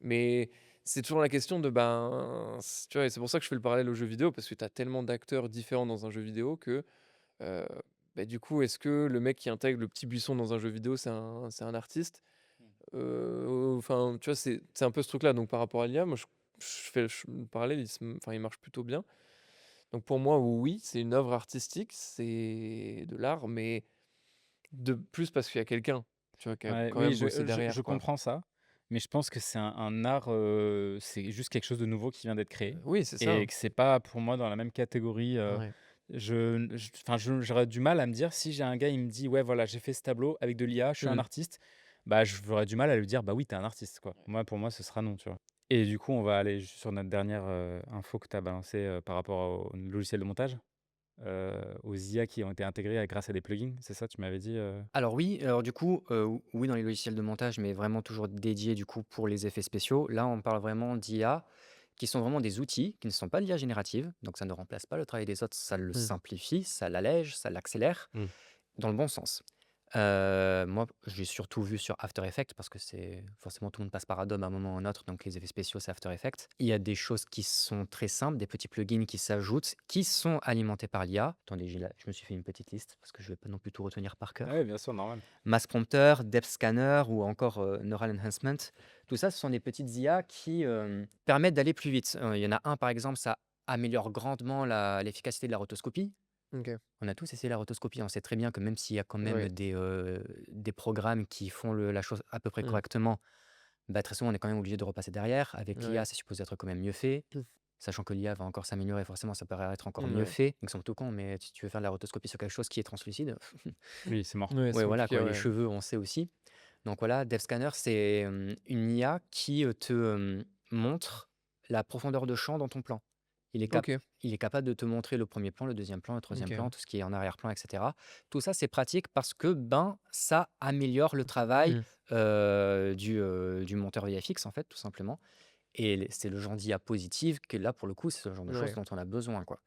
Mais c'est toujours la question de, ben, tu vois, et c'est pour ça que je fais le parallèle aux jeux vidéo, parce que tu as tellement d'acteurs différents dans un jeu vidéo que, euh, bah, du coup, est-ce que le mec qui intègre le petit buisson dans un jeu vidéo, c'est un artiste? Enfin, tu vois, c'est un peu ce truc-là. Donc, par rapport à l'IA, moi, je fais le parallèle, enfin, il marche plutôt bien. Donc, pour moi, oui, c'est une œuvre artistique, c'est de l'art, mais de plus parce qu'il y a quelqu'un, tu vois, qui a Ouais, quand oui, même bossé je derrière, quoi. comprends ça, mais je pense que c'est un art, c'est juste quelque chose de nouveau qui vient d'être créé Oui, c'est ça. et que c'est pas pour moi dans la même catégorie. Ouais. Enfin, j'aurais du mal à me dire si j'ai un gars, il me dit ouais, voilà, j'ai fait ce tableau avec de l'IA, je suis un Mmh. artiste, bah j'aurais du mal à lui dire bah oui, t'es un artiste, quoi. Moi, pour moi, ce sera non, tu vois. Et du coup, on va aller sur notre dernière info que tu as balancée par rapport au logiciel de montage, aux IA qui ont été intégrés grâce à des plugins, c'est ça, tu m'avais dit Alors oui, alors du coup, oui dans les logiciels de montage, mais vraiment toujours dédiés du coup pour les effets spéciaux. Là, on parle vraiment d'IA qui sont vraiment des outils, qui ne sont pas de l'IA générative, donc ça ne remplace pas le travail des autres, ça le Mmh. simplifie, ça l'allège, ça l'accélère, Mmh. dans le bon sens. Moi, j'ai surtout vu sur After Effects parce que c'est forcément tout le monde passe par Adobe à un moment ou à un autre, donc les effets spéciaux, c'est After Effects. Il y a des choses qui sont très simples, des petits plugins qui s'ajoutent, qui sont alimentés par l'IA. Attendez, je me suis fait une petite liste parce que je vais pas non plus tout retenir par cœur. Ouais, bien sûr, normal. Mass Prompter, Depth Scanner ou encore Neural Enhancement. Tout ça, ce sont des petites IA qui permettent d'aller plus vite. Il y en a un, par exemple, ça améliore grandement l'efficacité de la rotoscopie. OK. On a tous essayé la rotoscopie. On sait très bien que même s'il y a quand même Ouais. des programmes qui font la chose à peu près Mmh. correctement, bah, très souvent, on est quand même obligé de repasser derrière. Avec l'IA, Ouais. c'est supposé être quand même mieux fait. Mmh. Sachant que l'IA va encore s'améliorer, forcément, ça paraît être encore mieux Ouais. fait. Donc, c'est tout con, mais si tu veux faire de la rotoscopie sur quelque chose qui est translucide, Oui, c'est mort. Ouais, ouais, c'est voilà, compliqué, quoi. Les ouais. cheveux, on sait aussi. Donc voilà, Depth Scanner, c'est une IA qui te montre la profondeur de champ dans ton plan. Il est, OK. il est capable de te montrer le premier plan, le deuxième plan, le troisième OK. plan, tout ce qui est en arrière-plan, etc. Tout ça, c'est pratique parce que ben, ça améliore le travail Mmh. du monteur VFX, en fait, tout simplement. Et c'est le genre d'IA positive que là, pour le coup, c'est le genre de choses Ouais. dont on a besoin, quoi.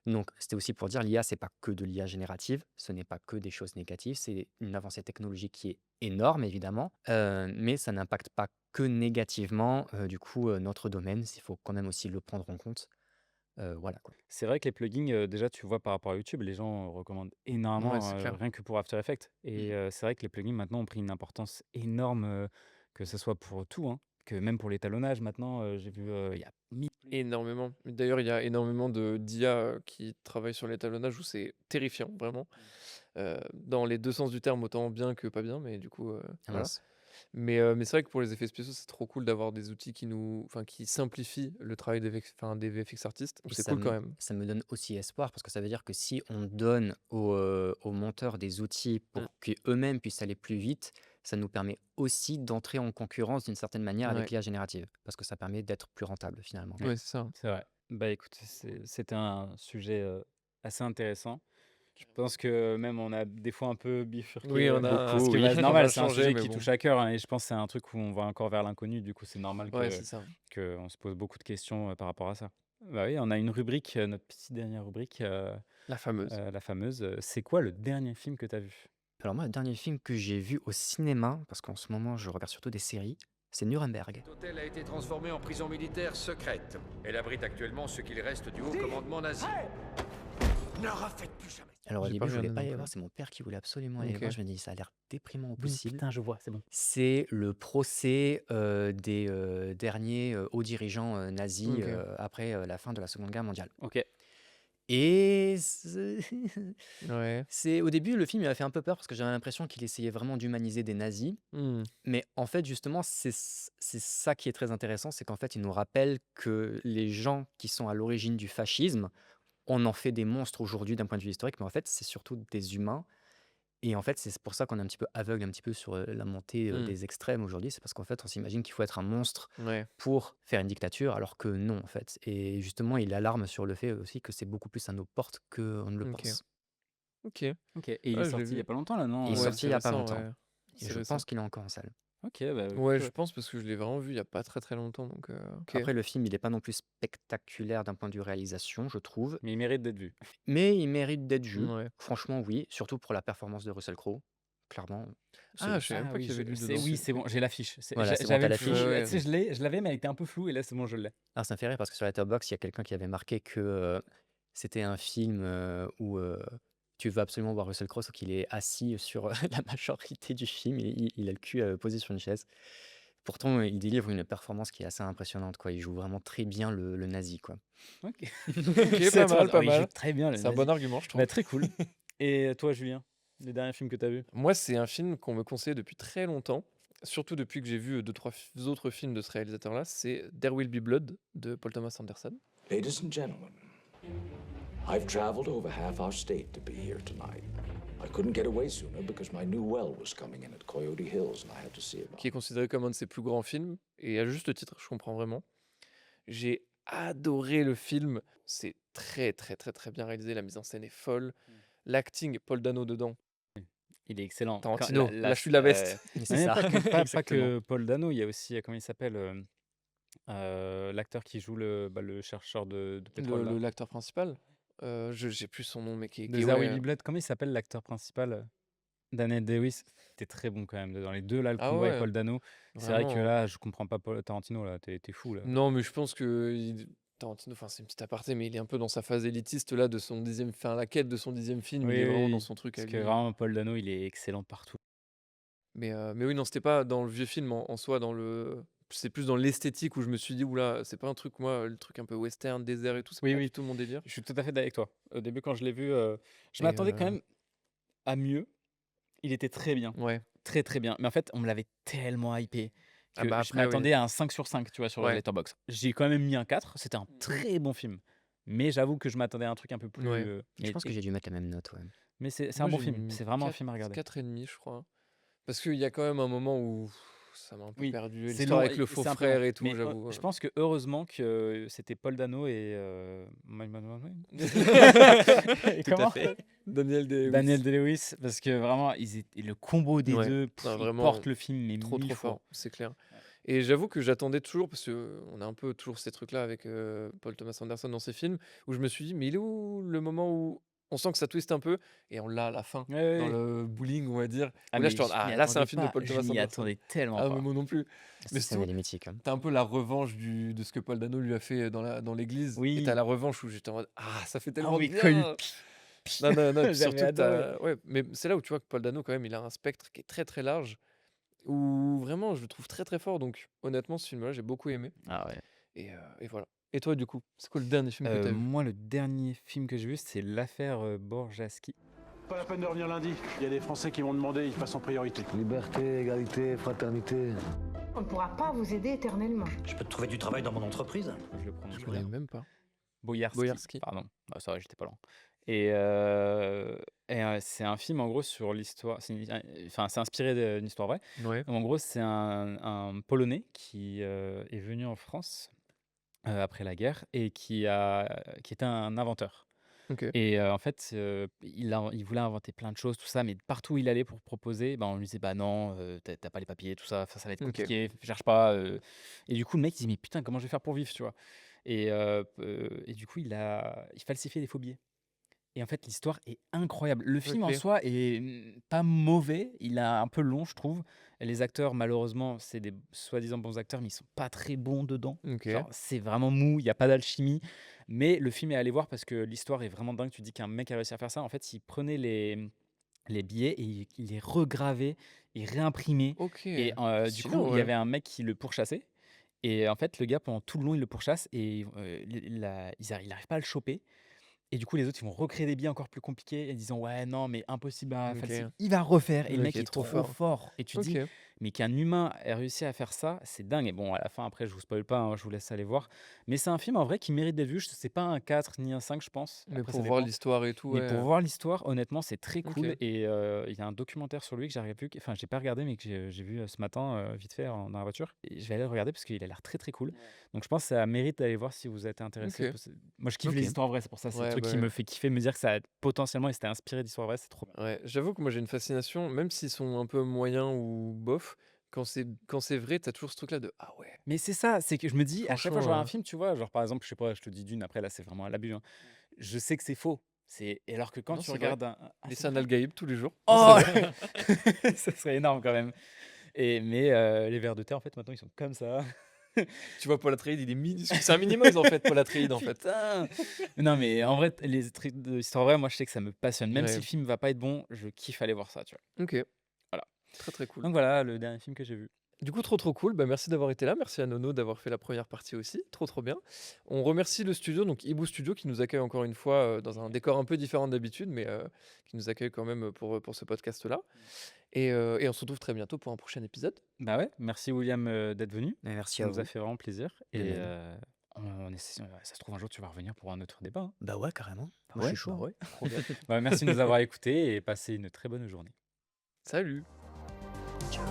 Donc, c'était aussi pour dire, l'IA, c'est pas que de l'IA générative, ce n'est pas que des choses négatives, c'est une avancée technologique qui est énorme, évidemment, mais ça n'impacte pas que négativement, du coup, notre domaine, il faut quand même aussi le prendre en compte. Voilà, quoi. C'est vrai que les plugins, déjà, tu vois par rapport à YouTube, les gens recommandent Ouais, énormément, c'est clair. rien que pour After Effects. Et c'est vrai que les plugins maintenant ont pris une importance énorme, que ce soit pour tout, hein, que même pour l'étalonnage maintenant, j'ai vu, il y a 1000 plugins. Énormément. D'ailleurs, il y a énormément d'IA qui travaillent sur l'étalonnage où c'est terrifiant, vraiment. Dans les deux sens du terme, autant bien que pas bien, mais du coup, Ah voilà. mince. Mais c'est vrai que pour les effets spéciaux, c'est trop cool d'avoir des outils enfin, qui simplifient le travail des VFX artistes. Donc Et c'est cool quand même. ça me donne aussi espoir parce que ça veut dire que si on donne aux monteurs des outils Mm. pour qu'eux-mêmes puissent aller plus vite, ça nous permet aussi d'entrer en concurrence d'une certaine manière avec Ouais, l'IA générative parce que ça permet d'être plus rentable finalement. ouais, c'est ça. C'est vrai. Bah, écoute, c'était un sujet, assez intéressant. Je pense que même on a des fois un peu bifurqué Oui, on a beaucoup. Ce qui oui, va on a normal, c'est un changé, sujet mais qui bon. touche à cœur, hein, et je pense que c'est un truc où on va encore vers l'inconnu. Du coup, c'est normal Ouais, c'est ça. qu'on se pose beaucoup de questions par rapport à ça. Bah oui, on a une rubrique, notre petite dernière rubrique, La fameuse. la fameuse. C'est quoi le dernier film que tu as vu? Alors moi, le dernier film que j'ai vu au cinéma, parce qu'en ce moment je regarde surtout des séries, c'est Nuremberg. Cet hôtel a été transformé en prison militaire secrète. Elle abrite actuellement ce qu'il reste du haut commandement nazi. Ne refaites plus jamais. Alors au J'ai début, pas je voulais regardé pas non y plus. voir, c'est mon père qui voulait absolument aller le Ok. voir. Je me dis, ça a l'air déprimant au Oui, possible. putain, je vois, c'est bon. C'est le procès des derniers hauts dirigeants nazis Ok. après la fin de la Seconde Guerre mondiale. Ok. Et Ouais. au début, le film il m'a fait un peu peur parce que j'avais l'impression qu'il essayait vraiment d'humaniser des nazis. Hmm. Mais en fait, justement, c'est ça qui est très intéressant, c'est qu'en fait, il nous rappelle que les gens qui sont à l'origine du fascisme, on en fait des monstres aujourd'hui d'un point de vue historique, mais en fait, c'est surtout des humains. Et en fait, c'est pour ça qu'on est un petit peu aveugle un petit peu sur la montée Hmm. des extrêmes aujourd'hui. C'est parce qu'en fait, on s'imagine qu'il faut être un monstre Ouais. pour faire une dictature, alors que non, en fait. Et justement, il alarme sur le fait aussi que c'est beaucoup plus à nos portes qu'on ne le Ok. pense. Ok. Ok. Et il Ouais, est je l'ai sorti il y vu. a pas longtemps là, non? Il est Ouais, sorti c'est il y a pas récent, longtemps. ouais. Et C'est je récent. pense qu'il est encore en salle. Ok, bah Ouais, je écoute, pense parce que je l'ai vraiment vu il y a pas très longtemps, donc ok. Après, le film, il n'est pas non plus spectaculaire d'un point de vue réalisation, je trouve. mais il mérite d'être vu. Mais il mérite d'être vu. Ouais. Franchement, oui. Surtout pour la performance de Russell Crowe. Clairement. Ah, je savais même Ah pas oui, qu'il y avait lui c'est dedans. oui, c'est bon, j'ai l'affiche. Voilà, c'est bon, J'avais t'as le flou, l'affiche. Ouais, tu sais, je l'avais, mais elle était un peu floue, et là, c'est bon, je l'ai. Alors, ça me fait rire parce que sur Letterboxd, il y a quelqu'un qui avait marqué que c'était un film où tu veux absolument voir Russell Crowe, sauf qu'il est assis sur la majorité du film. Il a le cul posé sur une chaise. Pourtant, il délivre une performance qui est assez impressionnante, quoi. Il joue vraiment très bien le nazi, quoi. Ok. Ok, C'est pas mal, trop- pas oh, il joue mal. très bien, le C'est un nazi. bon argument, je trouve. Bah, très cool. Et toi, Julien, les derniers films que tu as vus? Moi, c'est un film qu'on me conseille depuis très longtemps, surtout depuis que j'ai vu 2-3 autres films de ce réalisateur-là. C'est There Will Be Blood de Paul Thomas Anderson. Ladies and gentlemen, I've traveled over half our state to be here tonight. I couldn't get away sooner because my new well was coming in at Coyote Hills and I had to see about Qui est considéré comme un de ses plus grands films, et à juste titre, je comprends vraiment. J'ai adoré le film, c'est très bien réalisé, la mise en scène est folle. L'acting, Paul Dano dedans, Il est excellent. Tarantino, lâche-lui la veste. C'est mais ça. pas Exactement. que Paul Dano, il y a aussi, comment il s'appelle, l'acteur qui joue le chercheur de pétrole, là. L'acteur principal, j'ai plus son nom, mais qui De est There ouais, Will Be Blood, comment il s'appelle l'acteur principal? Daniel Day-Lewis. C'était très bon quand même. Dans les deux, là, le Ah combat avec ouais, Paul Dano. C'est vrai que vraiment. là, je comprends pas Tarantino, là. T'es fou, là. Non, mais je pense que Tarantino, enfin c'est une petite aparté, mais il est un peu dans sa phase élitiste là de son la quête de son 10e film, il est vraiment dans son truc à parce que lui. vraiment, Paul Dano, il est excellent partout. Mais oui, non, c'était pas dans le vieux film en soi, c'est plus dans l'esthétique où je me suis dit, oula, c'est pas un truc, moi, le truc un peu western, désert et tout, c'est Oui, pas oui. du tout mon délire. Je suis tout à fait d'accord avec toi. Au début, quand je l'ai vu, je Et m'attendais quand même à mieux. Il était très bien. ouais. Très, très bien. Mais en fait, on me l'avait tellement hypé Ah que bah je après, oui. m'attendais à un 5 sur 5, tu vois, sur Ouais. Letterboxd. J'ai quand même mis un 4. C'était un très bon film. Mais j'avoue que je m'attendais à un truc un peu plus. Ouais. Je pense que j'ai dû mettre la même note, ouais. Mais c'est Moi, un bon j'ai film. mis C'est vraiment un 4 film à regarder. 4,5, je crois. Parce qu'il y a quand même un moment où ça m'a un peu Oui, perdu. c'est L'histoire long, avec le c'est faux un peu frère long. et tout, Mais j'avoue. je pense que heureusement que c'était Paul Dano et Tout à comment fait. Daniel Day-Lewis. Daniel Day-Lewis, parce que vraiment le combo des Ouais. deux, Non, il vraiment, porte le film mais trop 1000 fois. fort, c'est clair. Et j'avoue que j'attendais toujours, parce qu'on a un peu toujours ces trucs-là avec Paul Thomas Anderson dans ses films, où je me suis dit, mais il est où le moment où on sent que ça twiste un peu, et on l'a à la fin, Ouais, dans ouais. le bowling, on va dire. Ah, Où là, mais je je m'y là, c'est un attendais film de pas, Paul je Thomas m'y Anderson. attendais tellement Ah, pas. mais moi non plus. Cette Mais scène, surtout, elle est mythique, hein. t'as un peu la revanche de ce que Paul Dano lui a fait dans l'église. Oui. Et t'as la revanche où j'étais en mode, ah, ça fait tellement oui, bien. quand il- Non, et puis J'avais surtout, adoré. ouais, mais c'est là où tu vois que Paul Dano, quand même, il a un spectre qui est très large, où vraiment, je le trouve très très fort. Donc, honnêtement, ce film-là, j'ai beaucoup aimé. Ah ouais. Et voilà. Et toi, du coup, c'est quoi le dernier film que t'as vu? Moi, le dernier film que j'ai vu, c'est l'affaire Borjaski. Pas la peine de revenir lundi. Il y a des Français qui m'ont demandé, ils passent en priorité. Liberté, égalité, fraternité. On ne pourra pas vous aider éternellement. Je peux te trouver du travail dans mon entreprise. Je le prononce Je bien. connais même pas. Boyarski. Boyarski. Pardon. Ah, ça va, j'étais pas loin. Et c'est un film, en gros, sur l'histoire. C'est inspiré d'une histoire vraie. Ouais. En gros, c'est un Polonais qui est venu en France après la guerre et qui était un inventeur. OK. Et en fait, il voulait inventer plein de choses, tout ça, mais partout où il allait pour proposer, on lui disait: «Bah non, tu pas les papiers, tout ça, enfin, ça va être OK. compliqué, cherche pas», et du coup, le mec, il dit: «Mais putain, comment je vais faire pour vivre?» tu vois? Et du coup, il falsifiait des faux billets. Et en fait, l'histoire est incroyable. Le film en OK. soi est, pas mauvais, il est un peu long, je trouve. Les acteurs, malheureusement, c'est des soi-disant bons acteurs, mais ils sont pas très bons dedans. OK. Genre, c'est vraiment mou, il y a pas d'alchimie. Mais le film est à aller voir parce que l'histoire est vraiment dingue. Tu te dis qu'un mec a réussi à faire ça. En fait, il prenait les billets et il les regravait, il réimprimait. OK. Et du Stylé coup, en il y vrai. avait un mec qui le pourchassait. Et en fait, le gars, pendant tout le long, il le pourchasse et il arrive pas à le choper. Et du coup, les autres, ils vont recréer des billets encore plus compliqués en disant: «Ouais, non, mais impossible à falsifier». OK. Il va refaire et Le le mec mec est est trop trop fort. fort et tu te OK. dis: «Mais qu'un humain ait réussi à faire ça, c'est dingue». Et bon, à la fin, après, je vous spoil pas, hein, je vous laisse aller voir. Mais c'est un film, en vrai, qui mérite d'être vu. C'est pas un 4 ni un 5, je pense. Mais Après, pour ça voir dépend. l'histoire et tout, Mais ouais, pour voir l'histoire, honnêtement, c'est très cool. OK. Et il y a un documentaire sur lui que j'arrive plus, enfin, j'ai pas regardé, mais que j'ai vu ce matin, vite fait, dans la voiture. Et je vais aller le regarder parce qu'il a l'air très très cool. Donc je pense que ça mérite d'aller voir si vous êtes intéressé. OK. Parce que moi, je kiffe OK. les histoires vraies, c'est pour ça. C'est le Ouais, truc bah, qui ouais. me fait kiffer, me dire que ça potentiellement, il s'était inspiré d'histoires vraies, c'est trop bien. Ouais, j'avoue que moi j'ai une fascination, même s'ils sont un peu moyens ou bof, quand c'est vrai, t'as toujours ce truc-là de «Ah ouais, Mais c'est ça, c'est que je me dis, à chaque fois que je franchement, regarde un film, tu vois, genre par exemple, je sais pas, je te dis Dune, après là, c'est vraiment à l'abus, hein. Je sais que c'est faux. Et alors que quand non, tu c'est vrai». regardes ah, Et c'est c'est un vrai? Algaïb tous les jours. Non, Oh! c'est vrai. Ça serait énorme quand même. Mais les vers de terre, en fait, maintenant, ils sont comme ça. Tu vois Paul Atreides, il est minuscule. C'est un Minimoys en fait, Paul Atreides en fait. Putain! Non, mais en vrai, les trucs d'histoire vraie, moi, je sais que ça me passionne. Même si Ouais, le film va pas être bon, je kiffe aller voir ça, tu vois? OK, Voilà. très, très cool. Donc voilà, le dernier film que j'ai vu. Du coup, trop, trop cool. Bah, merci d'avoir été là. Merci à Nono d'avoir fait la première partie aussi. Trop, trop bien. On remercie le studio, donc Ibu Studio, qui nous accueille encore une fois dans un décor un peu différent d'habitude, mais qui nous accueille quand même pour ce podcast-là. Et on se retrouve très bientôt pour un prochain épisode. Bah ouais, merci William, d'être venu. Mais merci Ça à nous a vous. fait vraiment plaisir. De Et même. ça se trouve, un jour, tu vas revenir pour un autre débat, hein. Bah ouais, carrément. Bah Moi, je ouais, suis chaud, bah hein. ouais, trop bien. Bah, merci de nous avoir écoutés et passez une très bonne journée. Salut! Ciao.